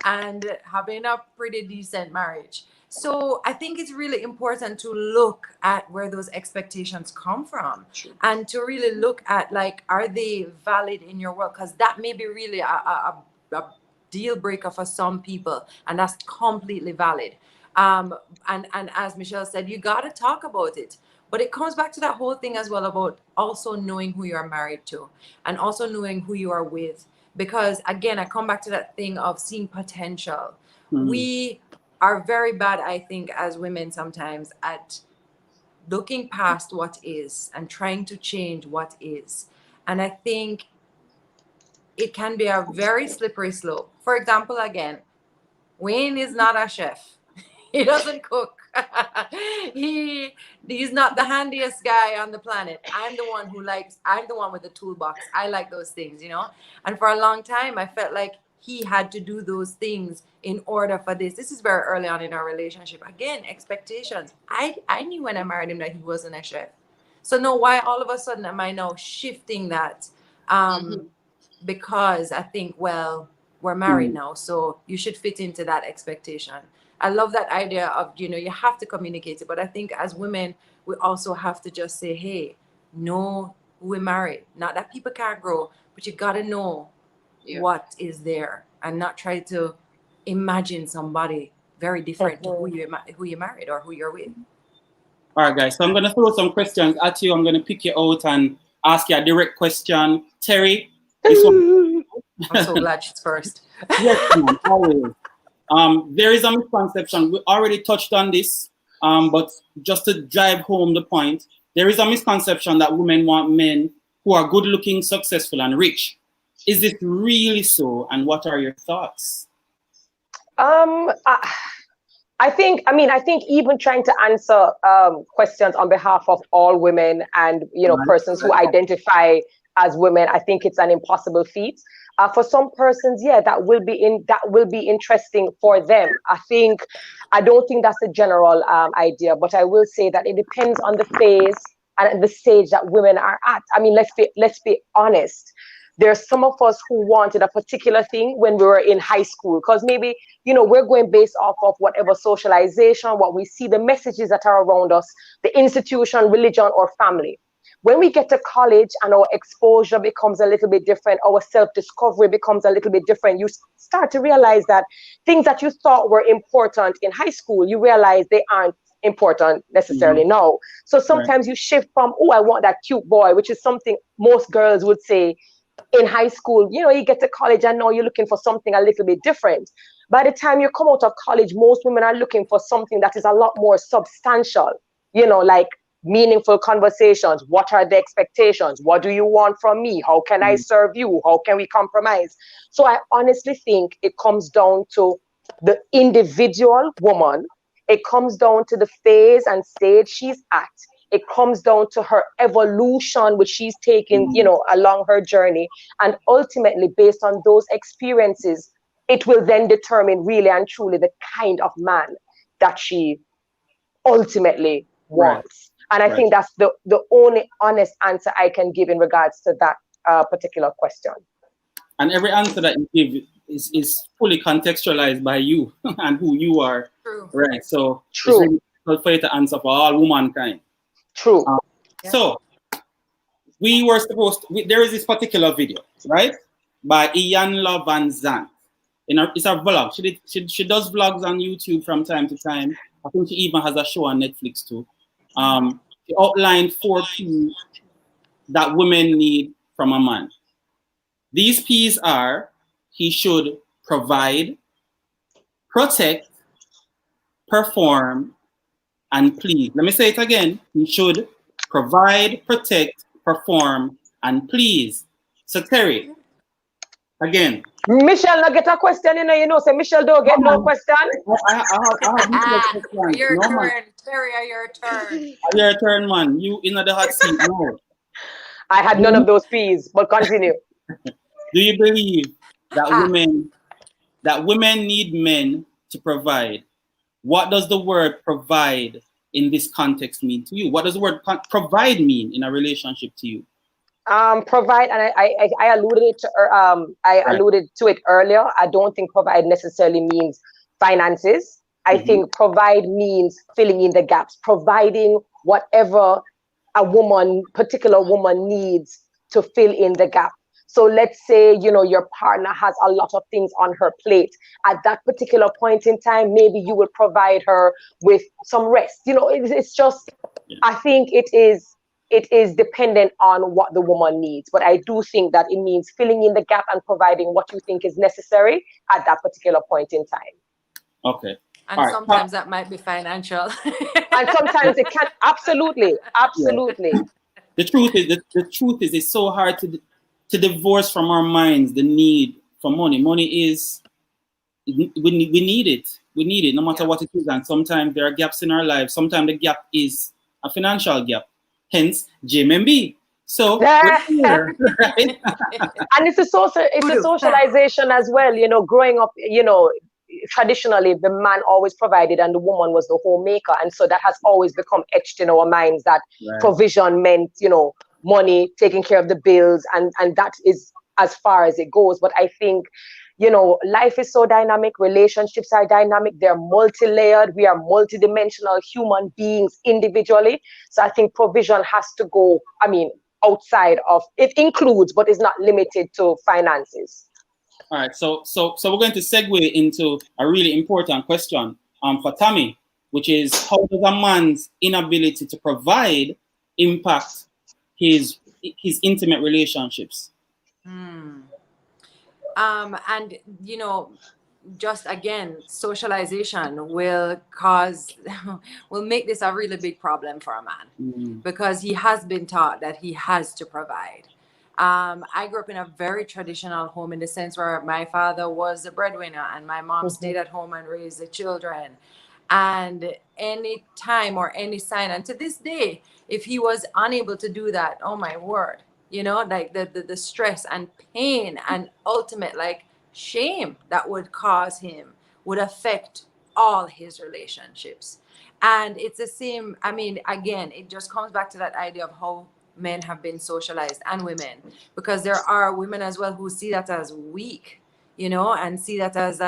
and having a pretty decent marriage. So I think it's really important to look at where those expectations come from, and to really look at, like, are they valid in your world? Because that may be really a deal breaker for some people, and that's completely valid. And as Michelle said, you got to talk about it. But it comes back to that whole thing as well about also knowing who you are married to, and also knowing who you are with. Because again, I come back to that thing of seeing potential. We are very bad, I think, as women sometimes at looking past what is and trying to change what is. And I think it can be a very slippery slope. For example, again, Wayne is not a chef. He doesn't cook. He's not the handiest guy on the planet. I'm the one with the toolbox. I like those things, you know? And for a long time, I felt like he had to do those things in order for this. This is very early on in our relationship. Again, expectations. I knew when I married him that he wasn't a chef. So now why all of a sudden am I now shifting that? Because I think, well, we're married now, so you should fit into that expectation. I love that idea of, you know, you have to communicate it. But I think as women, we also have to just say, hey, know who we're married. Not that people can't grow, but you got to know what is there, and not try to imagine somebody very different to who you married or who you're with. All right, guys. So I'm going to throw some questions at you. I'm going to pick you out and ask you a direct question. Terry, this one. I'm so glad she's first. Yes, ma'am, always. There is a misconception. We already touched on this, but just to drive home the point, there is a misconception that women want men who are good looking, successful, and rich. Is it really so? And what are your thoughts? I think even trying to answer questions on behalf of all women and, you know, persons who identify as women, I think it's an impossible feat. For some persons, that will be interesting for them. I don't think that's a general idea, but I will say that it depends on the phase and the stage that women are at. I mean, let's be honest. There's some of us who wanted a particular thing when we were in high school, because maybe, you know, we're going based off of whatever socialization, what we see, the messages that are around us, the institution, religion, or family. When we get to college and our exposure becomes a little bit different, our self-discovery becomes a little bit different, you start to realize that things that you thought were important in high school, you realize they aren't important necessarily now. So sometimes you shift from, oh, I want that cute boy, which is something most girls would say in high school. You know, you get to college and now you're looking for something a little bit different. By the time you come out of college, most women are looking for something that is a lot more substantial, you know, like meaningful conversations. What are the expectations? What do you want from me? How can I serve you? How can we compromise? So I honestly think it comes down to the individual woman. It comes down to the phase and stage she's at. It comes down to her evolution, which she's taken, you know, along her journey. And ultimately, based on those experiences, it will then determine really and truly the kind of man that she ultimately wants. And I think that's the only honest answer I can give in regards to that particular question. And every answer that you give is fully contextualized by you and who you are. True. Right. So it's really difficult for you to answer for all womankind. True. So we were supposed to, there is this particular video, right, by Iyanla Van Zandt. It's a vlog. She does vlogs on YouTube from time to time. I think she even has a show on Netflix too. She outlined 4 P's that women need from a man. These P's are: he should provide, protect, perform, and please. Let me say it again. He should provide, protect, perform, and please. So Terry, again. Michelle, not get a question, you know, so Michelle don't get no question. I have questions. Your turn, Terry, your turn. Your turn, man. You in the hot seat now. I had none of those P's, but continue. Do you believe that women need men to provide? What does the word provide in this context mean to you? What does the word provide mean in a relationship to you? Provide, and I alluded it to alluded to it earlier. I don't think provide necessarily means finances. I think provide means filling in the gaps, providing whatever a particular woman needs to fill in the gap. So let's say, your partner has a lot of things on her plate. At that particular point in time, maybe you will provide her with some rest. It's just, I think it is dependent on what the woman needs. But I do think that it means filling in the gap and providing what you think is necessary at that particular point in time. Okay. And sometimes that might be financial. And sometimes it can, absolutely. Yeah. The truth is it's so hard to divorce from our minds the need for money. Money is, we need it. We need it no matter what it is. And sometimes there are gaps in our lives. Sometimes the gap is a financial gap. Hence JMMB. So we're here, right? And it's a socialization as well. Growing up, traditionally the man always provided and the woman was the homemaker, and so that has always become etched in our minds that provision meant money, taking care of the bills, and that is as far as it goes. But I think life is so dynamic, relationships are dynamic, they're multi-layered, we are multidimensional human beings individually. So I think provision has to go, outside of, it includes but is not limited to finances. All right, so we're going to segue into a really important question for Tami, which is, how does a man's inability to provide impact his intimate relationships? And just again, socialization will make this a really big problem for a man, because he has been taught that he has to provide. I grew up in a very traditional home in the sense where my father was the breadwinner and my mom stayed at home and raised the children. And any time or any sign, and to this day, if he was unable to do that, oh my word, like the stress and pain and ultimate shame that would cause him would affect all his relationships. And it's the same, again, it just comes back to that idea of how men have been socialized, and women, because there are women as well who see that as weak, and see that as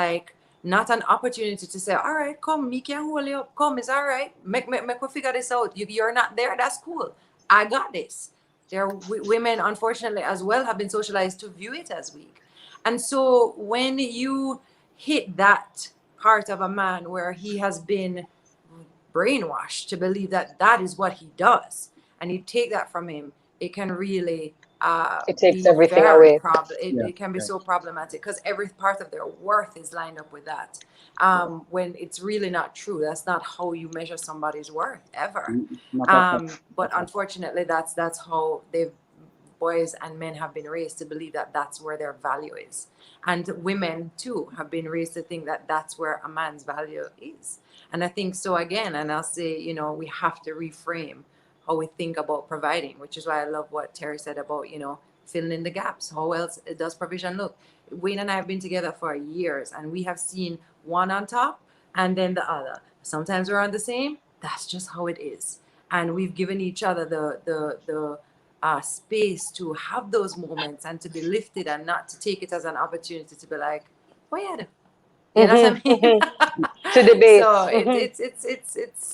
not an opportunity to say, all right, come, me can hold you up, come, it's all right, make we figure this out. You're not there, that's cool, I got this. There are women, unfortunately, as well, have been socialized to view it as weak. And so when you hit that part of a man where he has been brainwashed to believe that that is what he does, and you take that from him, it can really it takes everything away. It can be so problematic, because every part of their worth is lined up with that, when it's really not true. That's not how you measure somebody's worth ever. But unfortunately, that's how boys and men have been raised to believe that that's where their value is, and women too have been raised to think that that's where a man's value is. And I think so again, and I'll say, we have to reframe how we think about providing, which is why I love what Terri said about, filling in the gaps. How else does provision look? Wayne and I have been together for years, and we have seen one on top and then the other. Sometimes we're on the same. That's just how it is. And we've given each other the space to have those moments and to be lifted, and not to take it as an opportunity to be like, what you do? You know what I mean? To debate. So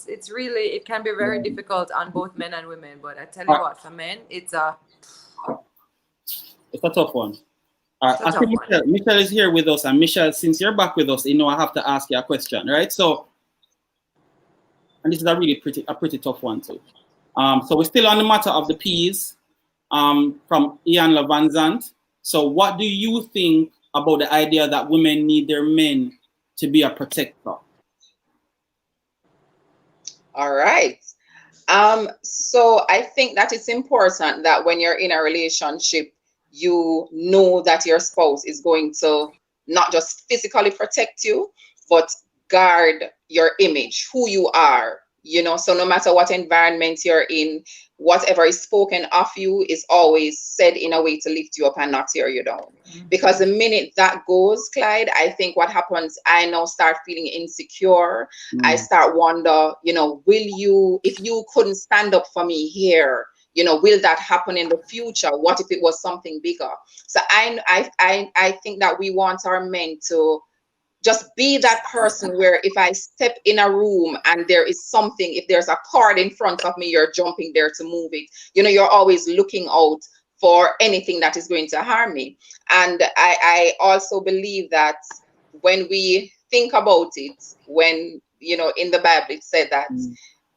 it's really, it can be very difficult on both men and women. But I tell you what, for men, it's a tough one. I think Michelle is here with us, and Michelle, since you're back with us, I have to ask you a question, right? So, and this is a pretty tough one too. So we're still on the matter of the P's, from Ian Lavanzant. So what do you think about the idea that women need their men to be a protector? All right. So I think that it's important that when you're in a relationship, you know that your spouse is going to not just physically protect you, but guard your image, who you are, so no matter what environment you're in, whatever is spoken of you is always said in a way to lift you up and not tear you down. Because the minute that goes, Clyde, I think what happens, I now start feeling insecure. I start wonder, if you couldn't stand up for me here, will that happen in the future? What if it was something bigger? So I think that we want our men to just be that person where if I step in a room and there is something, if there's a cord in front of me, you're jumping there to move it. You're always looking out for anything that is going to harm me. And I also believe that when we think about it, when, in the Bible, it said that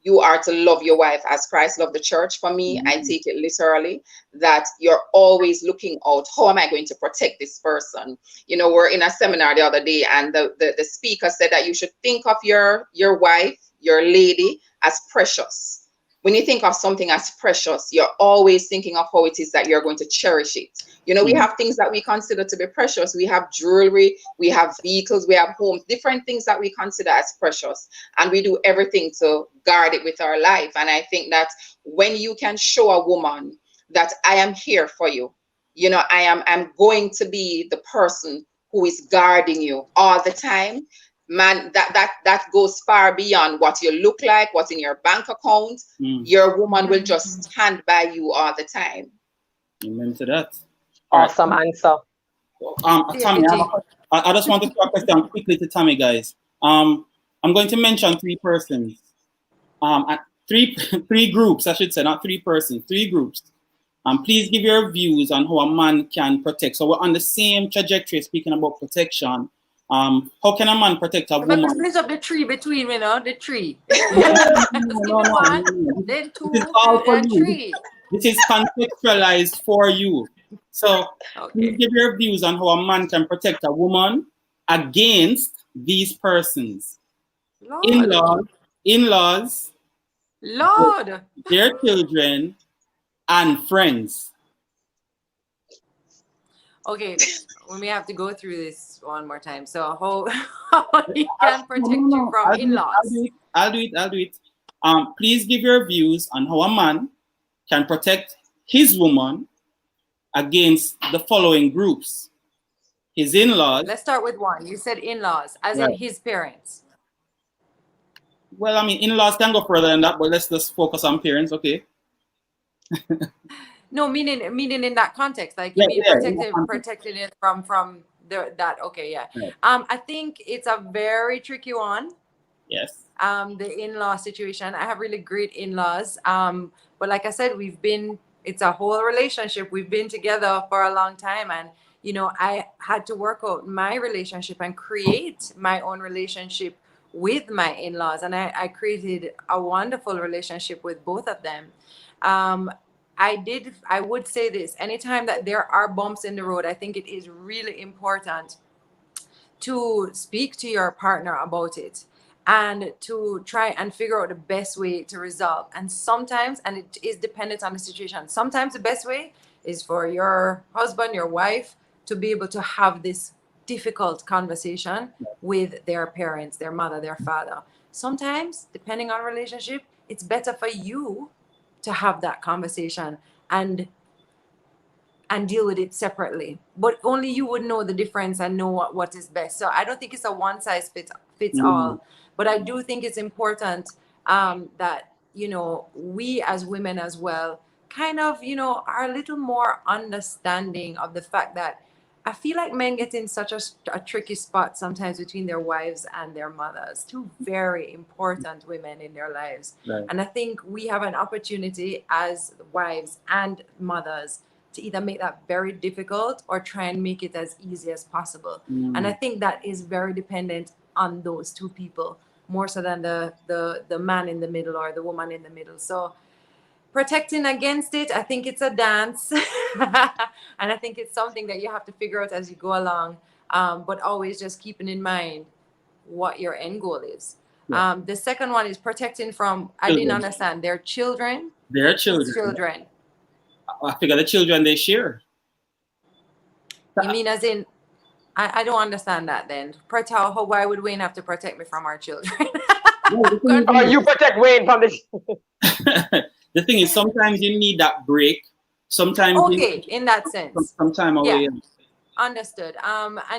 you are to love your wife as Christ loved the church. For me, I take it literally that you're always looking out. How am I going to protect this person? We're in a seminar the other day, and the speaker said that you should think of your wife, your lady, as precious. When you think of something as precious, you're always thinking of how it is that you're going to cherish it. We have things that we consider to be precious. We have jewelry, we have vehicles, we have homes, different things that we consider as precious. And we do everything to guard it with our life. And I think that when you can show a woman that I am here for you, I'm going to be the person who is guarding you all the time, man, that goes far beyond what you look like, what's in your bank account. Your woman will just stand by you all the time. Amen to that. Awesome answer. Tami, I just want to throw a question quickly to Tami, guys. I'm going to mention three persons. Three groups, I should say, not three persons, three groups. Please give your views on how a man can protect. So we're on the same trajectory, speaking about protection. How can a man protect a woman? Split up the tree between, the tree. No. Then two, this is all for and you. three. This is contextualized for you. So please give your views on how a man can protect a woman against these persons. Lord. In-laws, Lord, their children, and friends. Okay, we may have to go through this one more time. So how he can protect you from in-laws? I'll do it. Please give your views on how a man can protect his woman against the following groups: his in-laws. Let's start with one. You said in-laws, as in his parents. Well, I mean, in-laws can go further than that, but let's just focus on parents, okay? No, meaning in that context, like protecting it from that. Okay, yeah. Right. I think it's a very tricky one. Yes. The in-law situation. I have really great in-laws. But like I said, it's a whole relationship. We've been together for a long time, and I had to work out my relationship and create my own relationship with my in-laws, and I created a wonderful relationship with both of them. I would say this: anytime that there are bumps in the road, I think it is really important to speak to your partner about it and to try and figure out the best way to resolve. And sometimes, and it is dependent on the situation, sometimes the best way is for your husband, your wife, to be able to have this difficult conversation with their parents, their mother, their father. Sometimes, depending on relationship, it's better for you to have that conversation and deal with it separately. But only you would know the difference and know what is best. So I don't think it's a one size fits all. But I do think it's important that, we as women as well kind of, are a little more understanding of the fact that I feel like men get in such a tricky spot sometimes between their wives and their mothers, two very important women in their lives. Right. And I think we have an opportunity as wives and mothers to either make that very difficult or try and make it as easy as possible. And I think that is very dependent on those two people, more so than the man in the middle or the woman in the middle. So protecting against it, I think it's a dance. And I think it's something that you have to figure out as you go along, but always just keeping in mind what your end goal is. Yeah. The second one is protecting from, I didn't understand, their children. Their children. I figure the children they share. You mean as in, I don't understand that then. Why would Wayne have to protect me from our children? You protect Wayne from the... The thing is, sometimes you need that break. Sometimes in that sense. Some time away. Yeah. Understood. And I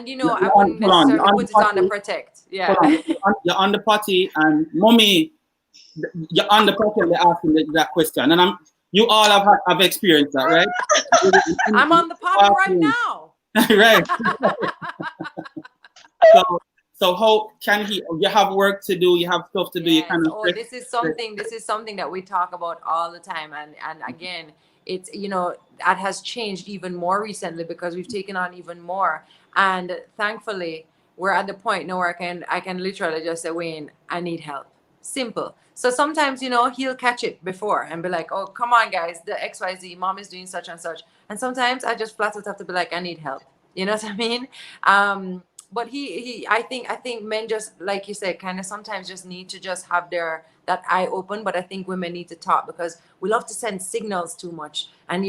wouldn't necessarily put it on the protect. Yeah. You're on the party and mommy, you're on the party and they're asking that question. And You all have experienced that, right? I'm on the potty right now. Right. So how can he? You have work to do. You have stuff to do. You Yes. kind of Oh, this is something that we talk about all the time. And again, it's, that has changed even more recently because we've taken on even more. And thankfully, we're at the point now where I can literally just say, Wayne, I need help. Simple. So sometimes, he'll catch it before and be like, oh, come on, guys, the XYZ, mom is doing such and such. And sometimes I just flat out have to be like, I need help. You know what I mean? But I think men, just like you said, kind of sometimes just need to just have that eye open. But I think women need to talk because we love to send signals too much, and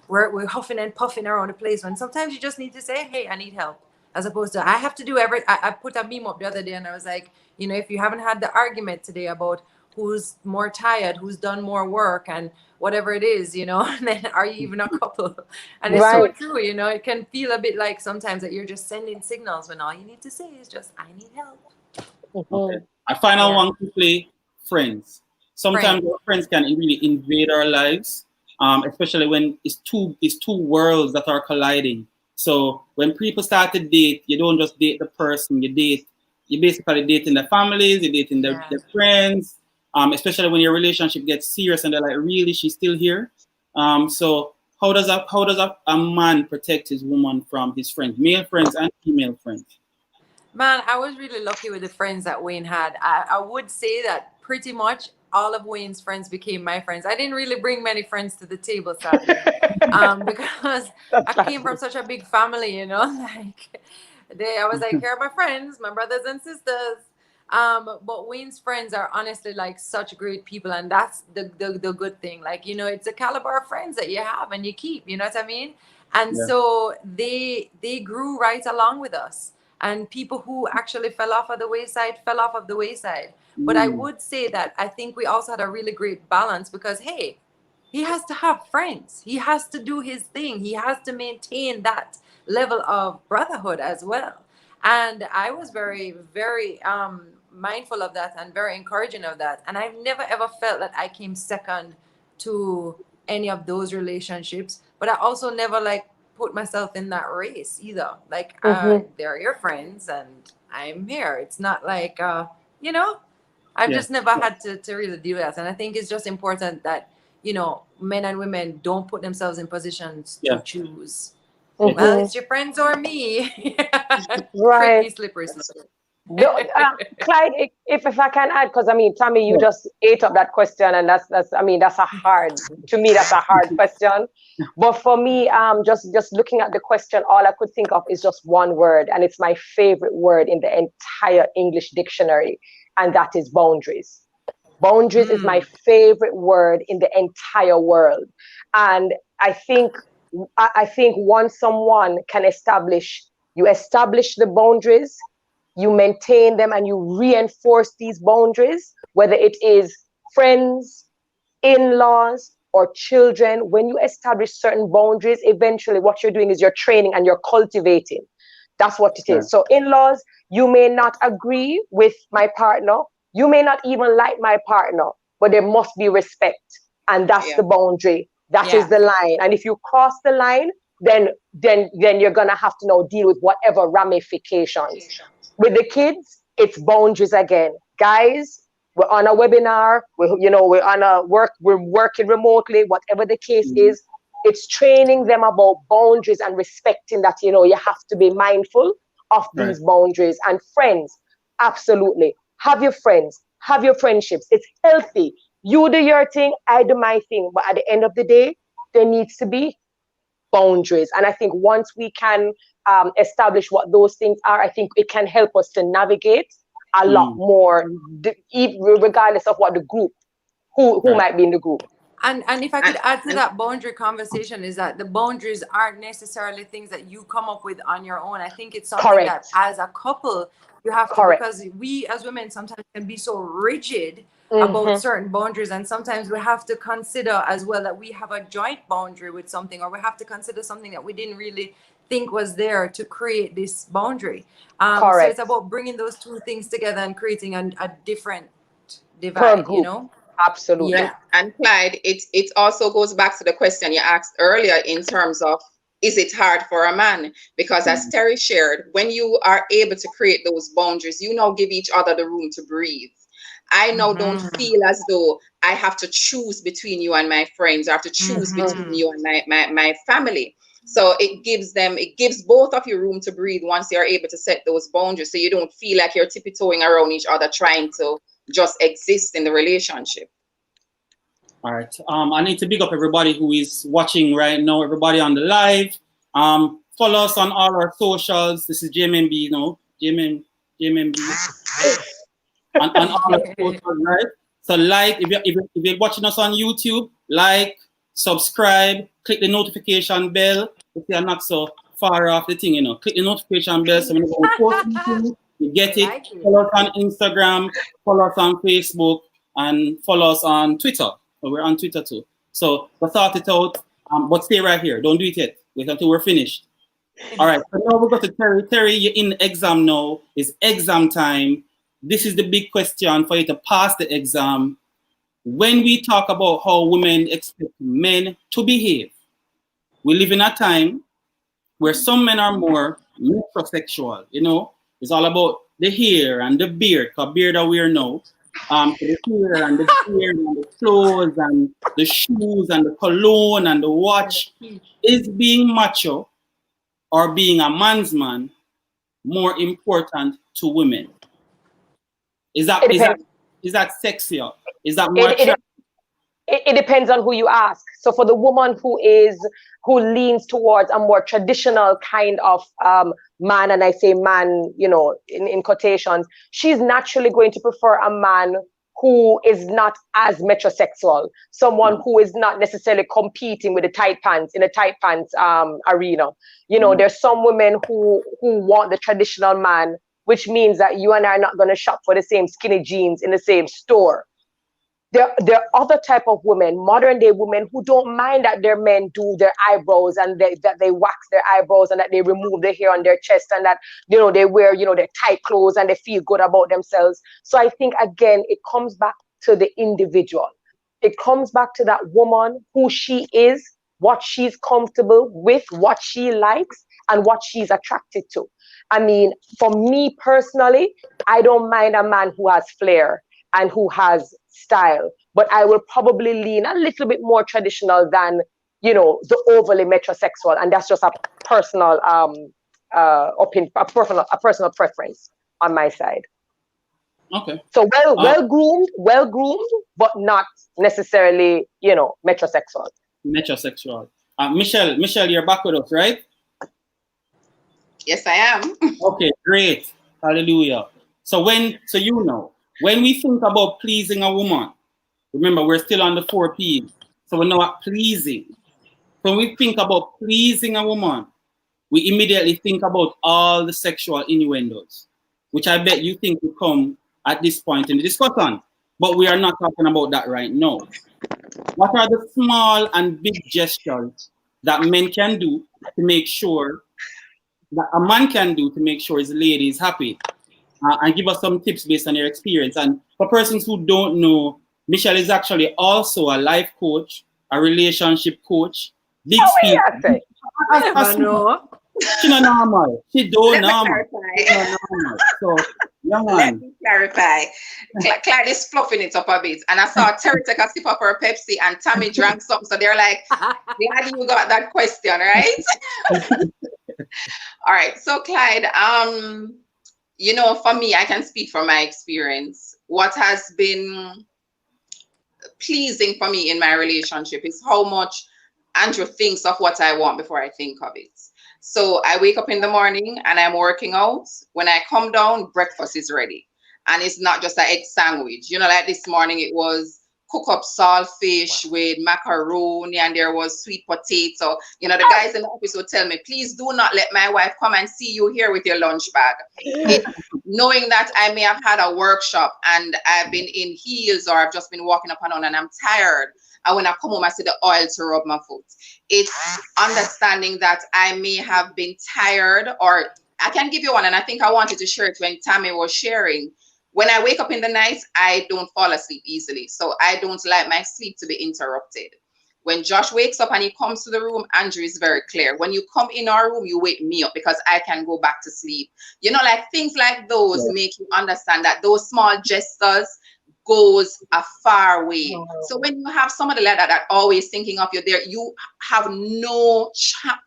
we're huffing and puffing around the place when sometimes you just need to say, hey, I need help, as opposed to I have to do I put a meme up the other day and I was like, if you haven't had the argument today about who's more tired, who's done more work, and whatever it is, then are you even a couple? And it's so true, it can feel a bit like sometimes that you're just sending signals when all you need to say is just, I need help. Okay. A final one quickly, friends. Sometimes our friends can really invade our lives, especially when it's two worlds that are colliding. So when people start to date, you don't just date the person, you basically dating the families, you're dating their friends. Especially when your relationship gets serious and they're like, really, she's still here? So how does a man protect his woman from his friends, male friends and female friends? Man, I was really lucky with the friends that Wayne had. I would say that pretty much all of Wayne's friends became my friends. I didn't really bring many friends to the table, sadly, because I came from such a big family, like I was like, here are my friends, my brothers and sisters. But Wayne's friends are honestly like such great people, and that's the good thing. Like, it's a caliber of friends that you have and you keep, you know what I mean? And so they grew right along with us. And people who actually fell off of the wayside. But I would say that I think we also had a really great balance because, hey, he has to have friends. He has to do his thing. He has to maintain that level of brotherhood as well. And I was very, very mindful of that and very encouraging of that. And I've never, ever felt that I came second to any of those relationships. But I also never put myself in that race either. Like, they're your friends and I'm here. It's not like, I've just never had to really deal with that. And I think it's just important that, men and women don't put themselves in positions to choose. Well, it's your friends or me. Tricky, slippery slope. Clyde, if I can add, because Tami, you just ate up that question, and that's a hard question. But for me, just looking at the question, all I could think of is just one word, and it's my favorite word in the entire English dictionary, and that is boundaries. Boundaries is my favorite word in the entire world, and I think once someone can establish the boundaries, you maintain them and you reinforce these boundaries, whether it is friends, in-laws, or children. When you establish certain boundaries, eventually what you're doing is you're training and you're cultivating. That's what it is. So in-laws, you may not agree with my partner. You may not even like my partner, but there must be respect. And that's the boundary. That is the line. And if you cross the line, then you're going to have to now deal with whatever ramifications. With the kids, it's boundaries again. Guys, we're on a webinar, we're on a we're working remotely, whatever the case is, it's training them about boundaries and respecting that, you have to be mindful of these boundaries. And friends, absolutely. Have your friends, have your friendships. It's healthy. You do your thing, I do my thing. But at the end of the day, there needs to be boundaries. And I think once we can establish what those things are, I think it can help us to navigate a lot more, regardless of what the group, who might be in the group. And if I could add to that boundary conversation, is that the boundaries aren't necessarily things that you come up with on your own. I think it's something that as a couple, you have to, because we as women sometimes can be so rigid about certain boundaries, and sometimes we have to consider as well that we have a joint boundary with something, or we have to consider something that we didn't really think was there to create this boundary. So it's about bringing those two things together and creating a different divide, Absolutely. Yeah. And Clyde, it also goes back to the question you asked earlier in terms of, is it hard for a man? Because as Terri shared, when you are able to create those boundaries, you now give each other the room to breathe. I now don't feel as though I have to choose between you and my friends, or I have to choose between you and my family. So it gives both of you room to breathe once you're able to set those boundaries, so you don't feel like you're tiptoeing around each other trying to just exist in the relationship. All right. I need to big up everybody who is watching right now, everybody on the live. Follow us on all our socials. This is JMMB, you know, JMMB. on all our socials, right? So like, if you're watching us on YouTube, like, subscribe, click the notification bell. If you're not so far off the thing, you know, click the notification bell so when we post anything, you get it. Follow us on Instagram, follow us on Facebook, and follow us on Twitter. So we're on Twitter too. So we thought it out, but stay right here. Don't do it yet. Wait until we're finished. All right. So now we go to Terri. Terri, you're in exam now. It's exam time. This is the big question for you to pass the exam. When we talk about how women expect men to behave, we live in a time where some men are more metrosexual. You know, it's all about the hair and the beard, because beard are wear now. The hair and the beard and the clothes and the shoes and the cologne and the watch. Is being macho or being a man's man more important to women? Is that sexier? Is that more attractive? It depends on who you ask. So for the woman who leans towards a more traditional kind of man, and I say man, you know, in quotations, she's naturally going to prefer a man who is not as metrosexual, someone who is not necessarily competing with the tight pants in a tight pants arena. You know, there's some women who want the traditional man, which means that you and I are not going to shop for the same skinny jeans in the same store. There are other type of women, modern day women, who don't mind that their men do their eyebrows and that they wax their eyebrows and that they remove the hair on their chest and that, you know, they wear, you know, their tight clothes and they feel good about themselves. So I think, again, it comes back to the individual. It comes back to that woman, who she is, what she's comfortable with, what she likes, and what she's attracted to. I mean, for me personally, I don't mind a man who has flair and who has style, but I will probably lean a little bit more traditional than, you know, the overly metrosexual, and that's just a personal opinion, a personal preference on my side. Okay. So well groomed, but not necessarily, you know, metrosexual. Metrosexual. Michelle, you're back with us, right? Yes, I am. Okay, great. Hallelujah. So when we think about pleasing a woman, remember we're still on the 4 P's. So we're not pleasing. So when we think about pleasing a woman, we immediately think about all the sexual innuendos, which I bet you think will come at this point in the discussion. But we are not talking about that right now. What are the small and big gestures that men can do to make sure that a man can do to make sure his lady is happy? And give us some tips based on your experience. And for persons who don't know, Michelle is actually also a life coach, a relationship coach, big speaker. She not normal. She don't normal. So, young man. Let me clarify. Clyde is fluffing it up a bit. And I saw Terri take a sip of her Pepsi and Tami drank something. So they're like, glad you got that question, right? All right. So Clyde, you know, for me, I can speak from my experience. What has been pleasing for me in my relationship is how much Andrew thinks of what I want before I think of it. So I wake up in the morning and I'm working out. When I come down, breakfast is ready. And it's not just an egg sandwich. You know, like this morning, it was cook up saltfish with macaroni and there was sweet potato. You know, the guys in the office would tell me, please do not let my wife come and see you here with your lunch bag. Knowing that I may have had a workshop and I've been in heels or I've just been walking up and down and I'm tired. And when I come home, I see the oil to rub my foot. It's understanding that I may have been tired, or I can give you one. And I think I wanted to share it when Tami was sharing. When I wake up in the night, I don't fall asleep easily. So I don't like my sleep to be interrupted. When Josh wakes up and he comes to the room, Andrew is very clear. When you come in our room, you wake me up because I can go back to sleep. You know, like things like those make you understand that those small gestures goes a far way. So when you have somebody like that always thinking of you there, you have no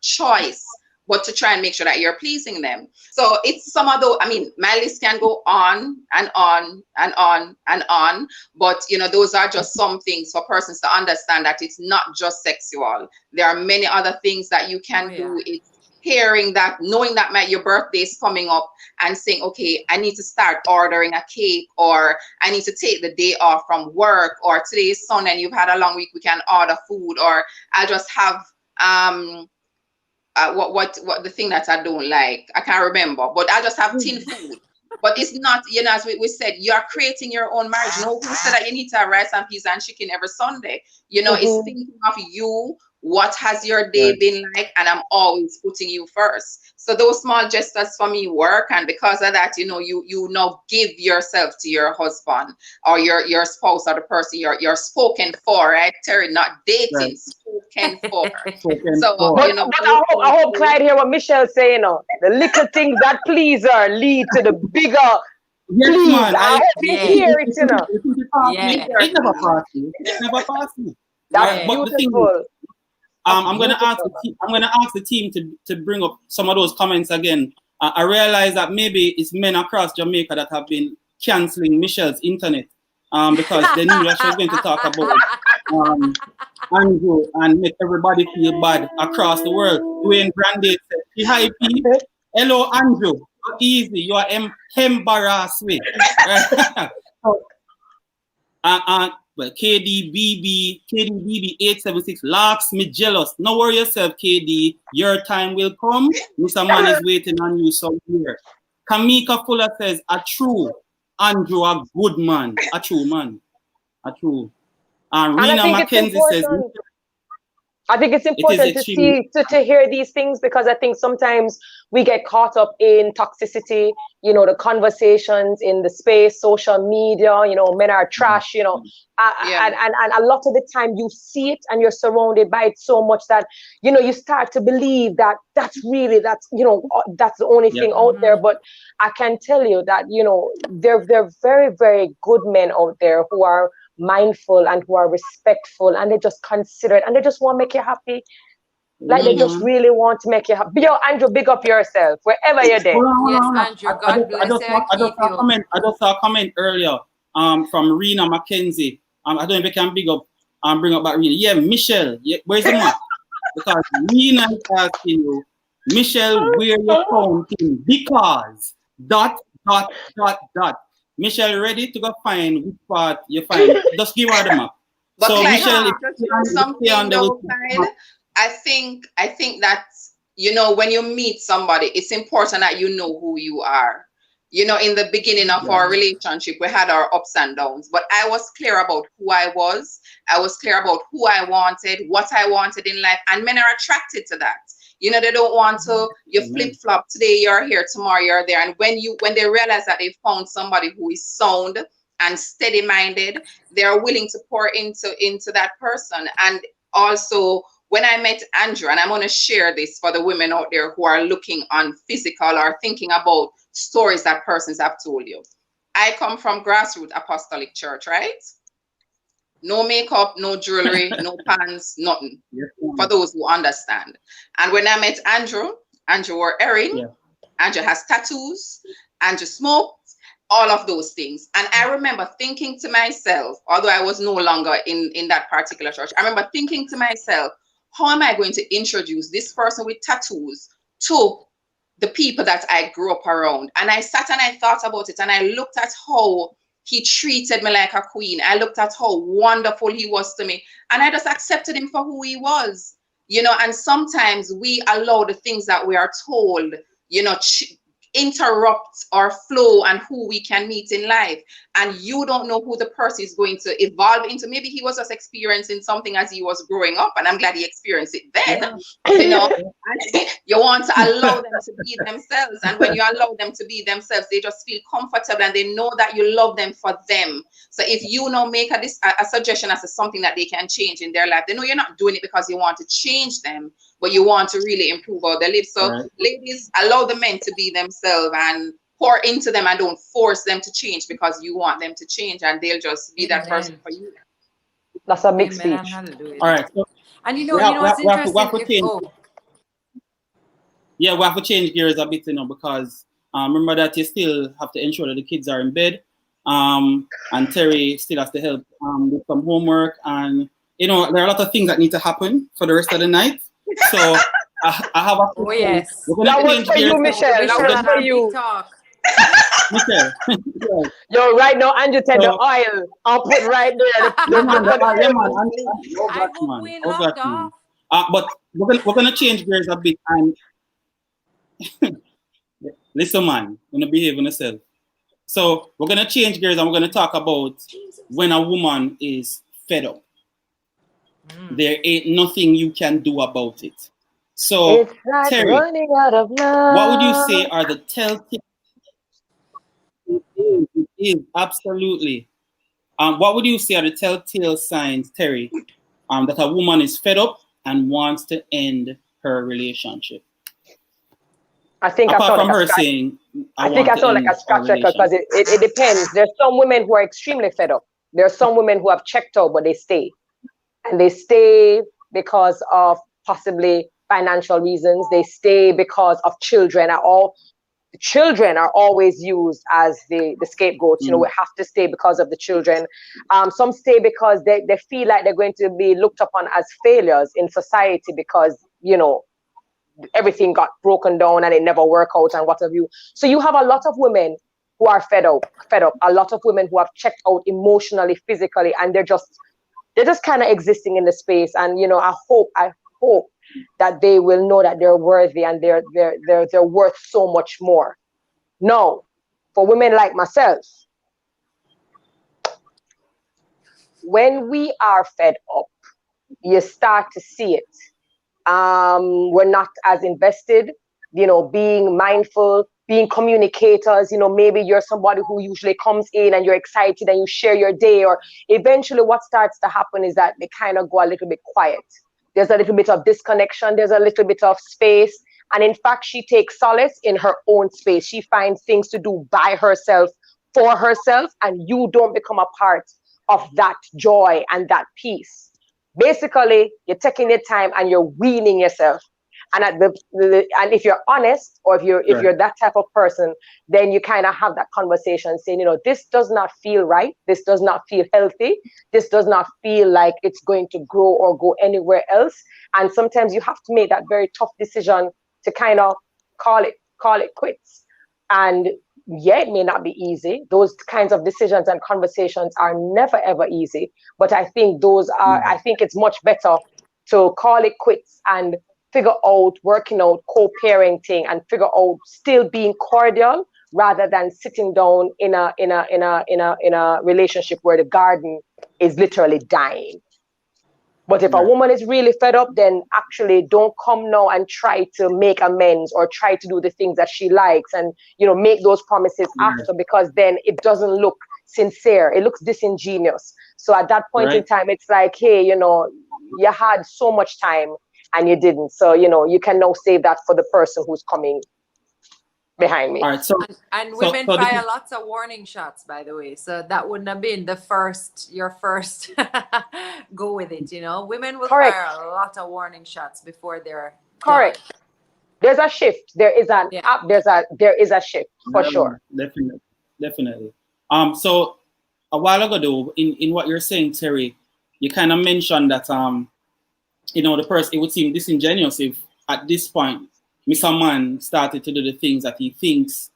choice but to try and make sure that you're pleasing them. So it's some of those, I mean, my list can go on and on and on and on, but you know, those are just some things for persons to understand that it's not just sexual. There are many other things that you can do. It's hearing that, knowing that your birthday is coming up and saying, okay, I need to start ordering a cake, or I need to take the day off from work, or today is Sunday and you've had a long week, we can order food, or I'll just have, what the thing that I don't like, I can't remember, but I just have tin food. But it's not, you know, as we said, you're creating your own marriage. No, who said that you need to have rice and peas and chicken every Sunday? You know, it's thinking of you. What has your day been like? And I'm always putting you first. So those small gestures for me work. And because of that, you know, you now give yourself to your husband or your spouse or the person you're spoken for, right? Terry, not dating, spoken for. You know, but I hope Clyde hear what Michelle's saying. You know, the little things that please her lead to the bigger. Yes, please, man. I hope you hear it, you know. It never passed me. It never passed me. That's beautiful. I'm gonna ask the team to bring up some of those comments again. I realize that maybe it's men across Jamaica that have been canceling Michelle's internet because they knew that she was going to talk about Andrew and make everybody feel bad across the world. Dwayne Brandy said, "Hi, P. Hello, Andrew. Easy. You are embarrassed with." Well, KDBB 876 locks me jealous. No worry yourself, KD. Your time will come. Mr. Man is waiting on you somewhere. Kamika Fuller says, a true Andrew, a good man. A true man. A true. And Rena Mackenzie says, I think it's important to hear these things, because I think sometimes we get caught up in toxicity, you know, the conversations in the space, social media, you know, men are trash, you know, and a lot of the time you see it and you're surrounded by it so much that, you know, you start to believe that that's you know, that's the only thing out there. But I can tell you that, you know, there are very, very good men out there who are mindful and who are respectful, and they just consider it and they just want to make you happy. Like they just really want to make you happy. Yo, Andrew, big up yourself wherever you're there. Yes, Andrew, God bless you. I just saw a comment earlier from Rena Mackenzie. I don't know if I can big up bring up back Rena. Yeah, Michelle, where's the man? Because Rena is asking you, Michelle, where you found him? Because ... Michelle, ready to go find which part you find? Just give her the map. But so Clyde, Michelle, I think that, you know, when you meet somebody, it's important that you know who you are. You know, in the beginning of our relationship, we had our ups and downs, but I was clear about who I was. I was clear about who I wanted, what I wanted in life, and men are attracted to that. You know, they don't want to, you flip-flop, today you're here, tomorrow you're there. And when they realize that they found somebody who is sound and steady-minded, they're willing to pour into that person. And also, when I met Andrew, and I'm going to share this for the women out there who are looking on physical or thinking about stories that persons have told you. I come from grassroots apostolic church, right? No makeup, no jewelry, no pants, nothing. For those who understand. And when I met Andrew wore earring, Andrew has tattoos, Andrew smoked, all of those things. And I remember thinking to myself, although I was no longer in that particular church, I remember thinking to myself, how am I going to introduce this person with tattoos to the people that I grew up around? And I sat and I thought about it, and I looked at how he treated me like a queen. I looked at how wonderful he was to me, and I just accepted him for who he was, you know. And sometimes we allow the things that we are told, you know, interrupt our flow and who we can meet in life. and you don't know who the person is going to evolve into. Maybe he was just experiencing something as he was growing up, and I'm glad he experienced it then. You know, you want to allow them to be themselves, and when you allow them to be themselves, they just feel comfortable and they know that you love them for them. So if you now make a suggestion as to something that they can change in their life, they know you're not doing it because you want to change them, but you want to really improve how they live. So ladies, allow the men to be themselves and pour into them, and don't force them to change because you want them to change, and they'll just be that person for you. That's a big speech. All right. So and you know what's interesting? We have to change gears a bit, because remember that you still have to ensure that the kids are in bed. And Terry still has to help with some homework, and there are a lot of things that need to happen for the rest of the night. So I have a that was for you, Michelle. That was for you. Michelle. Yo, right now, Andrew said the oil. I'll put right there. But we're gonna change gears a bit, and listen, man, you're gonna behave on yourself. So we're gonna change gears, and we're gonna talk about when a woman is fed up. There ain't nothing you can do about it. So, it's like Terry, running out of love. what would you say are the telltale? It is absolutely. What would you say are the telltale signs, Terry, that a woman is fed up and wants to end her relationship? I think apart from her scratch record, because it depends. There's some women who are extremely fed up. There are some women who have checked out, but they stay, and they stay because of possibly financial reasons. They stay because of children. Children are always used as the scapegoats. We have to stay because of the children. Some stay because they feel like they're going to be looked upon as failures in society because everything got broken down and it never worked out and what have you. So you have a lot of women who are fed up, a lot of women who have checked out emotionally, physically, and they're just kind of existing in the space. And I hope that they will know that they're worthy and they're worth so much more. No, for women like myself, when we are fed up, you start to see it. We're not as invested, being mindful, being communicators. Maybe you're somebody who usually comes in and you're excited and you share your day, or eventually what starts to happen is that they kind of go a little bit quiet. There's a little bit of disconnection. There's a little bit of space. And in fact, she takes solace in her own space. She finds things to do by herself, for herself, and you don't become a part of that joy and that peace. Basically, you're taking your time and you're weaning yourself. And and if you're honest, or if you're that type of person, then you kind of have that conversation saying, this does not feel right. This does not feel healthy. This does not feel like it's going to grow or go anywhere else. And sometimes you have to make that very tough decision to kind of call it quits. And it may not be easy. Those kinds of decisions and conversations are never ever easy. But I think I think it's much better to call it quits and figure out, working out, co-parenting, and figure out still being cordial rather than sitting down in a relationship where the garden is literally dying. But if a woman is really fed up, then actually don't come now and try to make amends or try to do the things that she likes and make those promises after, because then it doesn't look sincere. It looks disingenuous. So at that point in time, it's like, hey, you had so much time and you didn't. So, you can now save that for the person who's coming behind me. All right, so and women fire lots of warning shots, by the way. So that wouldn't have been your first go with it, Women will fire a lot of warning shots before they're done. There's a shift. There is there is a shift for sure. Definitely. So a while ago though, in what you're saying, Terry, you kind of mentioned that the person, it would seem disingenuous if at this point Mr. Man started to do the things that he thinks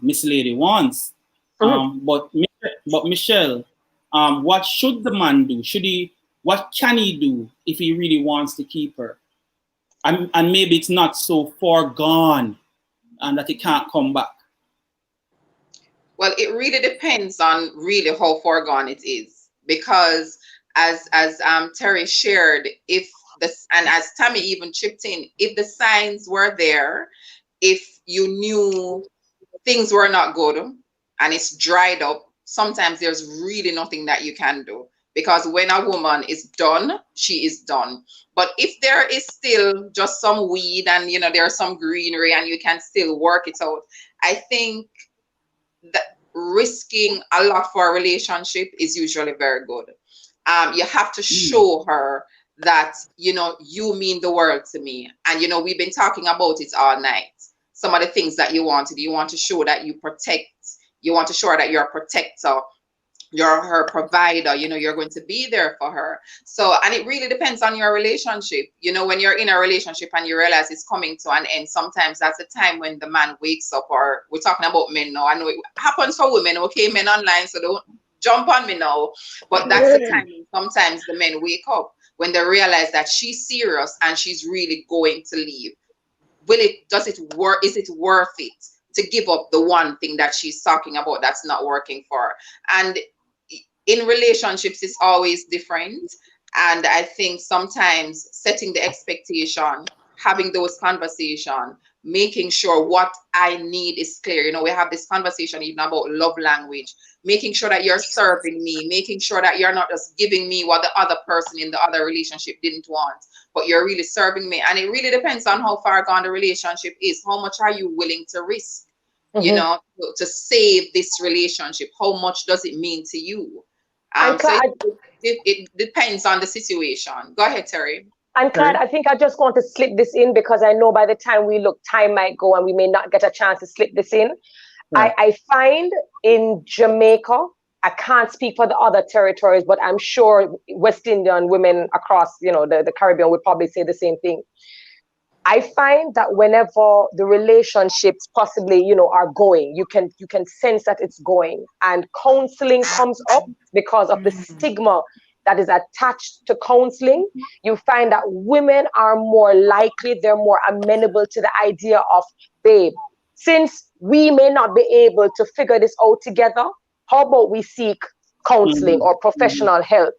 Miss Lady wants. But Michelle, what should the man do? What can he do if he really wants to keep her? And maybe it's not so far gone and that he can't come back. Well, it really depends on really how far gone it is, because as Terry shared, if this, and as Tami even chipped in, if the signs were there, if you knew things were not good and it's dried up, sometimes there's really nothing that you can do, because when a woman is done, she is done. But if there is still just some weed and there's some greenery and you can still work it out, I think that risking a lot for a relationship is usually very good. You have to show her that you mean the world to me, and we've been talking about it all night. Some of the things that you want to show that you protect. You want to show her that you're a protector, you're her provider, you're going to be there for her. So, and it really depends on your relationship. When you're in a relationship and you realize it's coming to an end, sometimes that's the time when the man wakes up. Or we're talking about men now. I know it happens for women, okay, men online, so don't jump on me now. But that's the time when sometimes the men wake up, when they realize that she's serious and she's really going to leave. Is it worth it to give up the one thing that she's talking about that's not working for her? And in relationships, it's always different. And I think sometimes setting the expectation, having those conversations, making sure what I need is clear. We have this conversation even about love language, making sure that you're serving me, making sure that you're not just giving me what the other person in the other relationship didn't want, but you're really serving me. And it really depends on how far gone the relationship is. How much are you willing to risk, to save this relationship? How much does it mean to you? So it depends on the situation. Go ahead, Terry. And Clyde, I think I just want to slip this in, because I know by the time we look, time might go and we may not get a chance to slip this in. Right. I find in Jamaica, I can't speak for the other territories, but I'm sure West Indian women across, the Caribbean would probably say the same thing. I find that whenever the relationships possibly, are going, you can sense that it's going, and counseling comes up because of the stigma that is attached to counseling. You find that women are more likely, they're more amenable to the idea of, babe, since we may not be able to figure this out together, how about we seek counseling or professional help?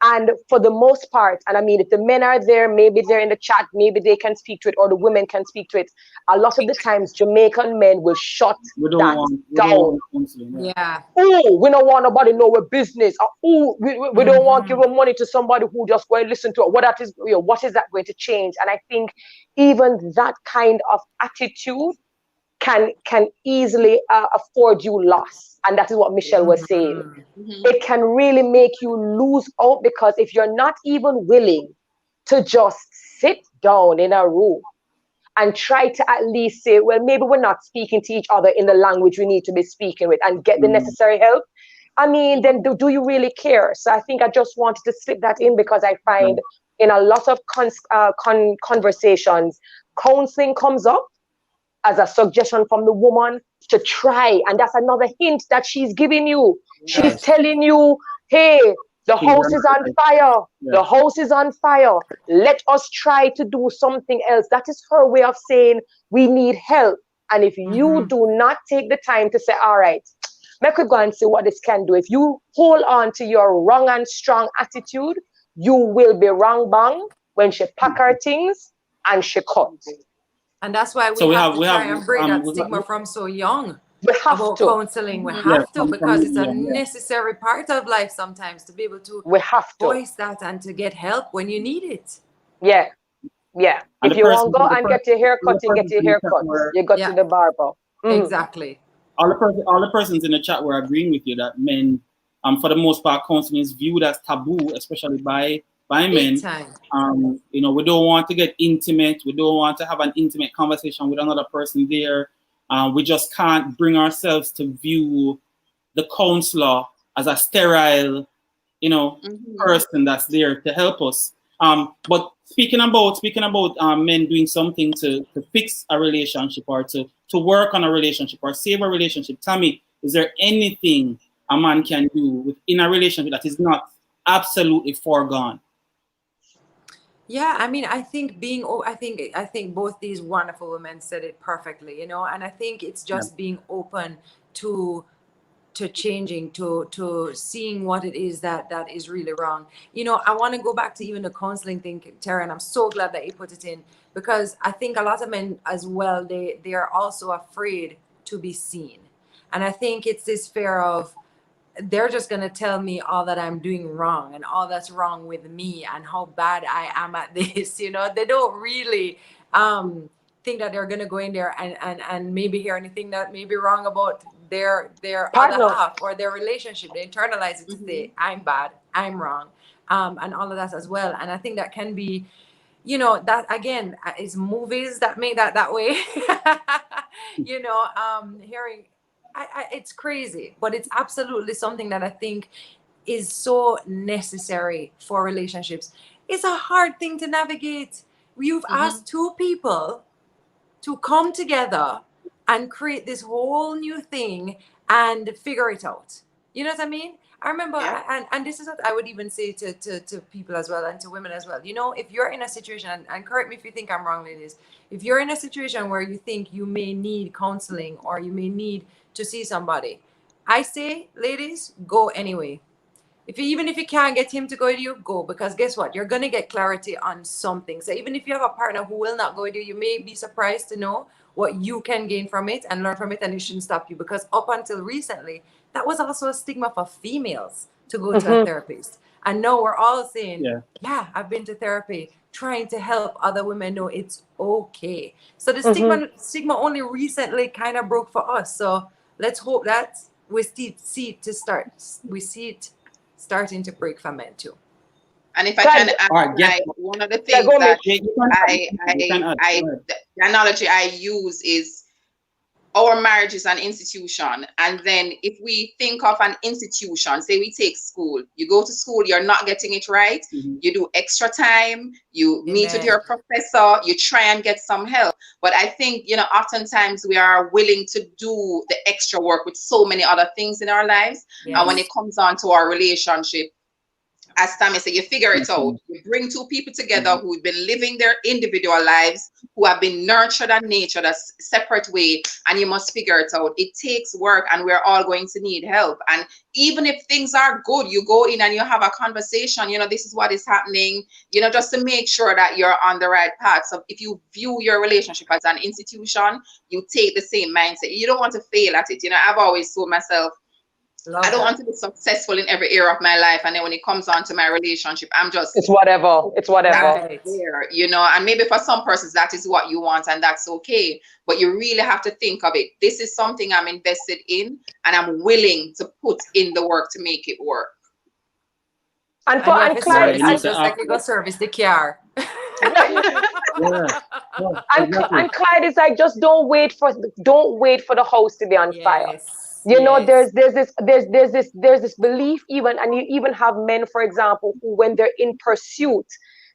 And for the most part, and I mean, if the men are there, maybe they're in the chat, maybe they can speak to it, or the women can speak to it. A lot of the times, Jamaican men will shut that down. Yeah. Oh, we don't want nobody know our business. Oh, we don't want to give money to somebody who just go and listen to it. What is that going to change? And I think even that kind of attitude can easily afford you loss. And that is what Michelle was saying. It can really make you lose out, because if you're not even willing to just sit down in a room and try to at least say, well, maybe we're not speaking to each other in the language we need to be speaking with, and get the necessary help, I mean, then do you really care? So I think I just wanted to slip that in, because I find in a lot of conversations, counseling comes up as a suggestion from the woman to try. And that's another hint that she's giving you. She's telling you, hey, the house is on fire. The house is on fire. Let us try to do something else. That is her way of saying we need help. And if you do not take the time to say, all right, make we go and see what this can do. If you hold on to your wrong and strong attitude, you will be wrong bang when she pack her things and she cut. And that's why we have to try and break that stigma from so young. We have about to. counseling. We have to, because it's a necessary part of life sometimes to be able to voice that and to get help when you need it. Yeah. If you want to go and get your hair cut, you get your hair cut. You go to the barber. Exactly. All the persons in the chat were agreeing with you that men, for the most part, counseling is viewed as taboo, especially by men. We don't want to get intimate. We don't want to have an intimate conversation with another person there. We just can't bring ourselves to view the counselor as a sterile, person that's there to help us. But speaking about men doing something to fix a relationship, or to work on a relationship, or save a relationship, Tami, is there anything a man can do within a relationship that is not absolutely foregone? Yeah, I mean, I think I think both these wonderful women said it perfectly, and I think it's just being open to changing, to seeing what it is that is really wrong. You know, I want to go back to even the counseling thing, Terri, and I'm so glad that you put it in, because I think a lot of men as well, they are also afraid to be seen. And I think it's this fear of, they're just going to tell me all that I'm doing wrong and all that's wrong with me and how bad I am at this. You know, they don't really think that they're going to go in there and maybe hear anything that may be wrong about their Partner. other half or their relationship. They internalize it to say, I'm bad, I'm wrong, and all of that as well. And I think that can be, you know, that again is movies that make that way. You know, hearing, it's crazy, but it's absolutely something that I think is so necessary for relationships. It's a hard thing to navigate. You've asked two people to come together and create this whole new thing and figure it out. You know what I mean? I remember, and this is what I would even say to people as well, and to women as well. You know, if you're in a situation, and correct me if you think I'm wrong, ladies, if you're in a situation where you think you may need counseling or you may need to see somebody, I say, ladies, go anyway. Even if you can't get him to go with you, go, because guess what? You're going to get clarity on something. So even if you have a partner who will not go with you, you may be surprised to know what you can gain from it and learn from it, and it shouldn't stop you, because up until recently, that was also a stigma for females to go to a therapist. And now we're all saying, yeah, I've been to therapy, trying to help other women know it's okay. So the stigma only recently kind of broke for us. So let's hope that we see it starting to break for men too. And if I can add, one of the things that the analogy I use is, our marriage is an institution. And then if we think of an institution, say we take school, you go to school, you're not getting it right. You do extra time, you meet with your professor, you try and get some help. But I think, you know, oftentimes we are willing to do the extra work with so many other things in our lives. And when it comes on to our relationship, as Tami said, you figure it out. You bring two people together who've been living their individual lives, who have been nurtured and nurtured a separate way, and you must figure it out. It takes work, and we're all going to need help. And even if things are good, you go in and you have a conversation, you know, this is what is happening, you know, just to make sure that you're on the right path. So if you view your relationship as an institution, you take the same mindset. You don't want to fail at it. You know, I've always told myself, I don't want to be successful in every area of my life, and then when it comes on to my relationship, I'm just, it's whatever. There, you know. And maybe for some persons that is what you want, and that's okay, but you really have to think of it. This is something I'm invested in, and I'm willing to put in the work to make it work. And for Clyde, it's just like you go service the car. And Clyde is like, just don't wait for the house to be on fire. You know, there's this belief, even, and you even have men, for example, who, when they're in pursuit,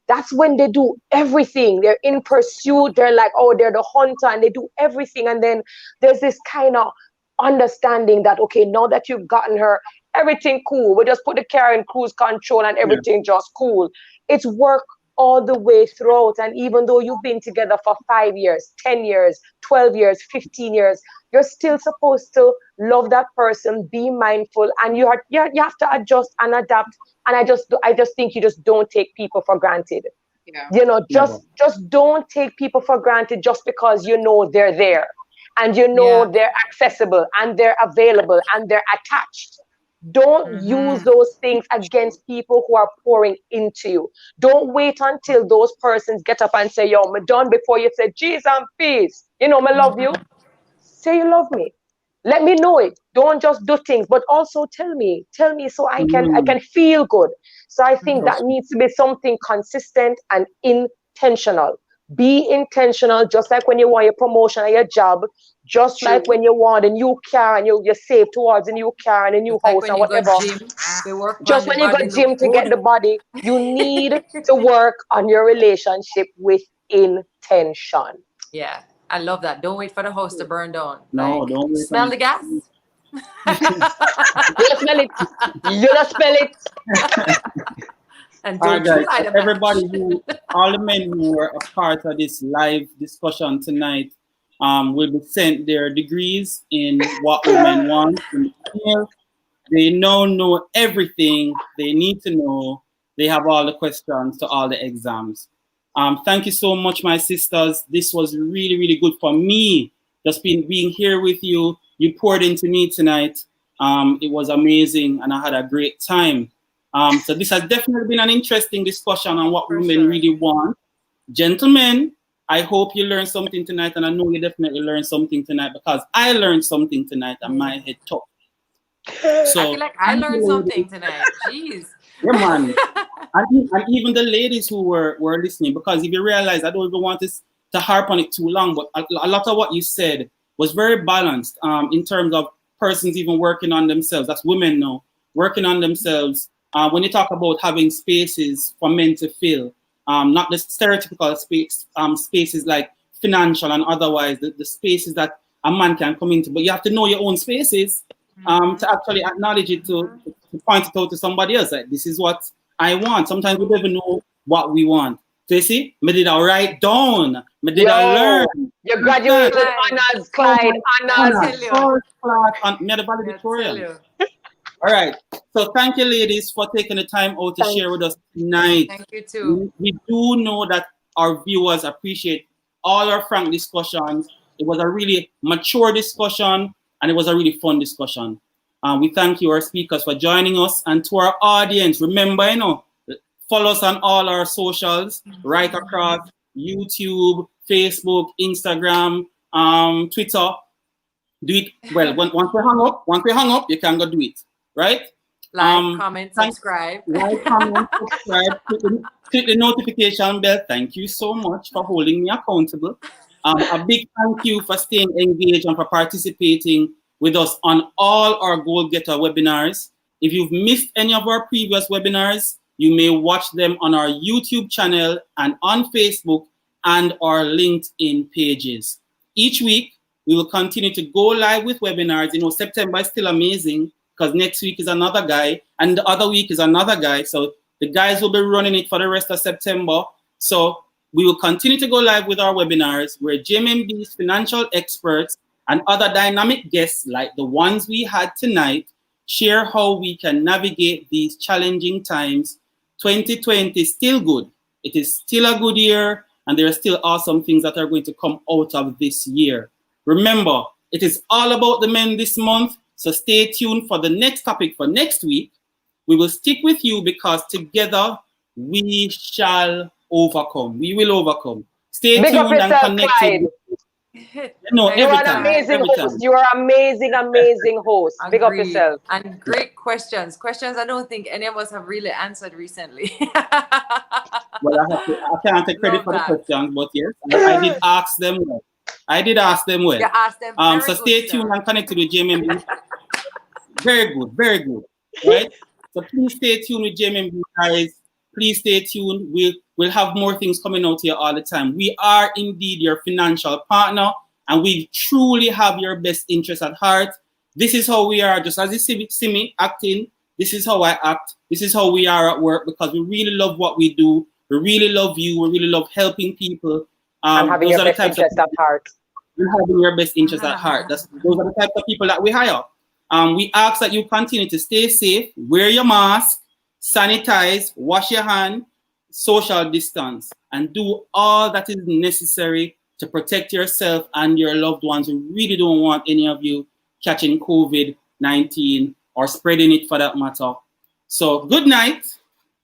that's when they do everything. They're in pursuit. They're like, oh, they're the hunter, and they do everything. And then there's this kind of understanding that, okay, now that you've gotten her, everything cool. We just put the car in cruise control and everything just cool. It's work all the way throughout. And even though you've been together for 5 years, 10 years, 12 years, 15 years, you're still supposed to love that person, be mindful, and you have to adjust and adapt. And I just think you just don't take people for granted. You know, just don't take people for granted just because you know they're there, and you know they're accessible, and they're available, and they're attached. Don't use those things against people who are pouring into you. Don't wait until those persons get up and say, yo, I'm done, before you say, geez, and peace. You know, I love you. Say you love me. Let me know it. Don't just do things, but also tell me so I can feel good. So I think that needs to be something consistent and intentional. Be intentional, just like when you want your promotion or your job, just like when you want a new car and you save towards a new car and a new house or whatever. Just when you go gym to get the body, you need to work on your relationship with intention. Yeah, I love that. Don't wait for the house to burn down. No, like, don't wait. Smell the gas. You smell it. You don't smell it. And all don't right, everybody all the men who were a part of this live discussion tonight, will be sent their degrees in what women want in the field. They now know everything they need to know. They have all the questions to all the exams. Thank you so much, my sisters. This was really, really good for me. Just being here with you. You poured into me tonight. It was amazing, and I had a great time. So this has definitely been an interesting discussion on what women really want. Gentlemen, I hope you learned something tonight, and I know you definitely learned something tonight because I learned something tonight, and my head top. So I feel like I learned something tonight. Jeez. Yeah, man. and even the ladies who were listening, because if you realize, I don't even want to harp on it too long, but a lot of what you said was very balanced in terms of persons even working on themselves. That's women now, working on themselves. When you talk about having spaces for men to fill, not the stereotypical spaces like financial and otherwise, the spaces that a man can come into, but you have to know your own spaces. To actually acknowledge it, to point it out to somebody else. Like, this is what I want. Sometimes we don't even know what we want. So you see, me did I write down. Me did I learn. You graduated honors, Clyde. Honors. First class. Me at the valedictorian. All right. So thank you, ladies, for taking the time out to share with us tonight. Thank you too. We do know that our viewers appreciate all our frank discussions. It was a really mature discussion. And it was a really fun discussion. We thank you, our speakers, for joining us. And to our audience, remember, follow us on all our socials, right across YouTube, Facebook, Instagram, Twitter. Do it. Well, once we hang up, you can go do it, right? Like, comment, subscribe. Like, comment, subscribe. Click the notification bell. Thank you so much for holding me accountable. A big thank you for staying engaged and for participating with us on all our Goal Getter webinars. If you've missed any of our previous webinars, you may watch them on our YouTube channel and on Facebook and our LinkedIn pages. Each week, we will continue to go live with webinars. September is still amazing because next week is another guy and the other week is another guy. So the guys will be running it for the rest of September. So we will continue to go live with our webinars where JMMB's financial experts and other dynamic guests like the ones we had tonight share how we can navigate these challenging times. 2020 is still good. It is still a good year, and there are still awesome things that are going to come out of this year. Remember, it is all about the men this month, so stay tuned for the next topic for next week. We will stick with you because together we shall overcome. We will overcome. Stay tuned and connected. You are an amazing host. You are amazing host. Big up yourself. And great questions. Questions I don't think any of us have really answered recently. Well, I can't take credit for the questions, but yes, I did ask them well. You asked them so stay tuned and connected with JMMB. Very good, very good. Right? So please stay tuned with JMMB, guys. Please stay tuned. We'll have more things coming out here all the time. We are indeed your financial partner, and we truly have your best interest at heart. This is how we are, just as you see me acting. This is how I act. This is how we are at work because we really love what we do. We really love you. We really love helping people. And having your best interest at heart. And having your best interest at heart. Those are the types of people that we hire. We ask that you continue to stay safe, wear your mask, sanitize, wash your hand, social distance, and do all that is necessary to protect yourself and your loved ones. We really don't want any of you catching COVID-19 or spreading it for that matter. So good night.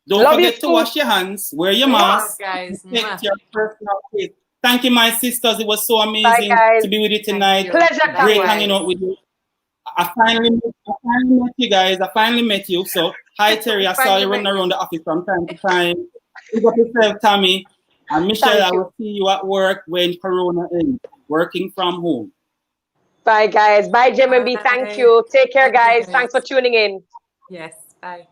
Don't forget to wash your hands, wear your mask, guys. protect your personal space. Thank you, my sisters. It was so amazing to be with you tonight. Pleasure. Great hanging out with you. I finally met you guys. I finally met you. So, hi, Terry. I saw you running around the office from time to time. Pick up yourself, Tami. And Michelle, I will see you at work when Corona ends, working from home. Bye, guys. Bye, JMMB. Thank you. Take care, guys. Thanks for tuning in. Yes. Bye.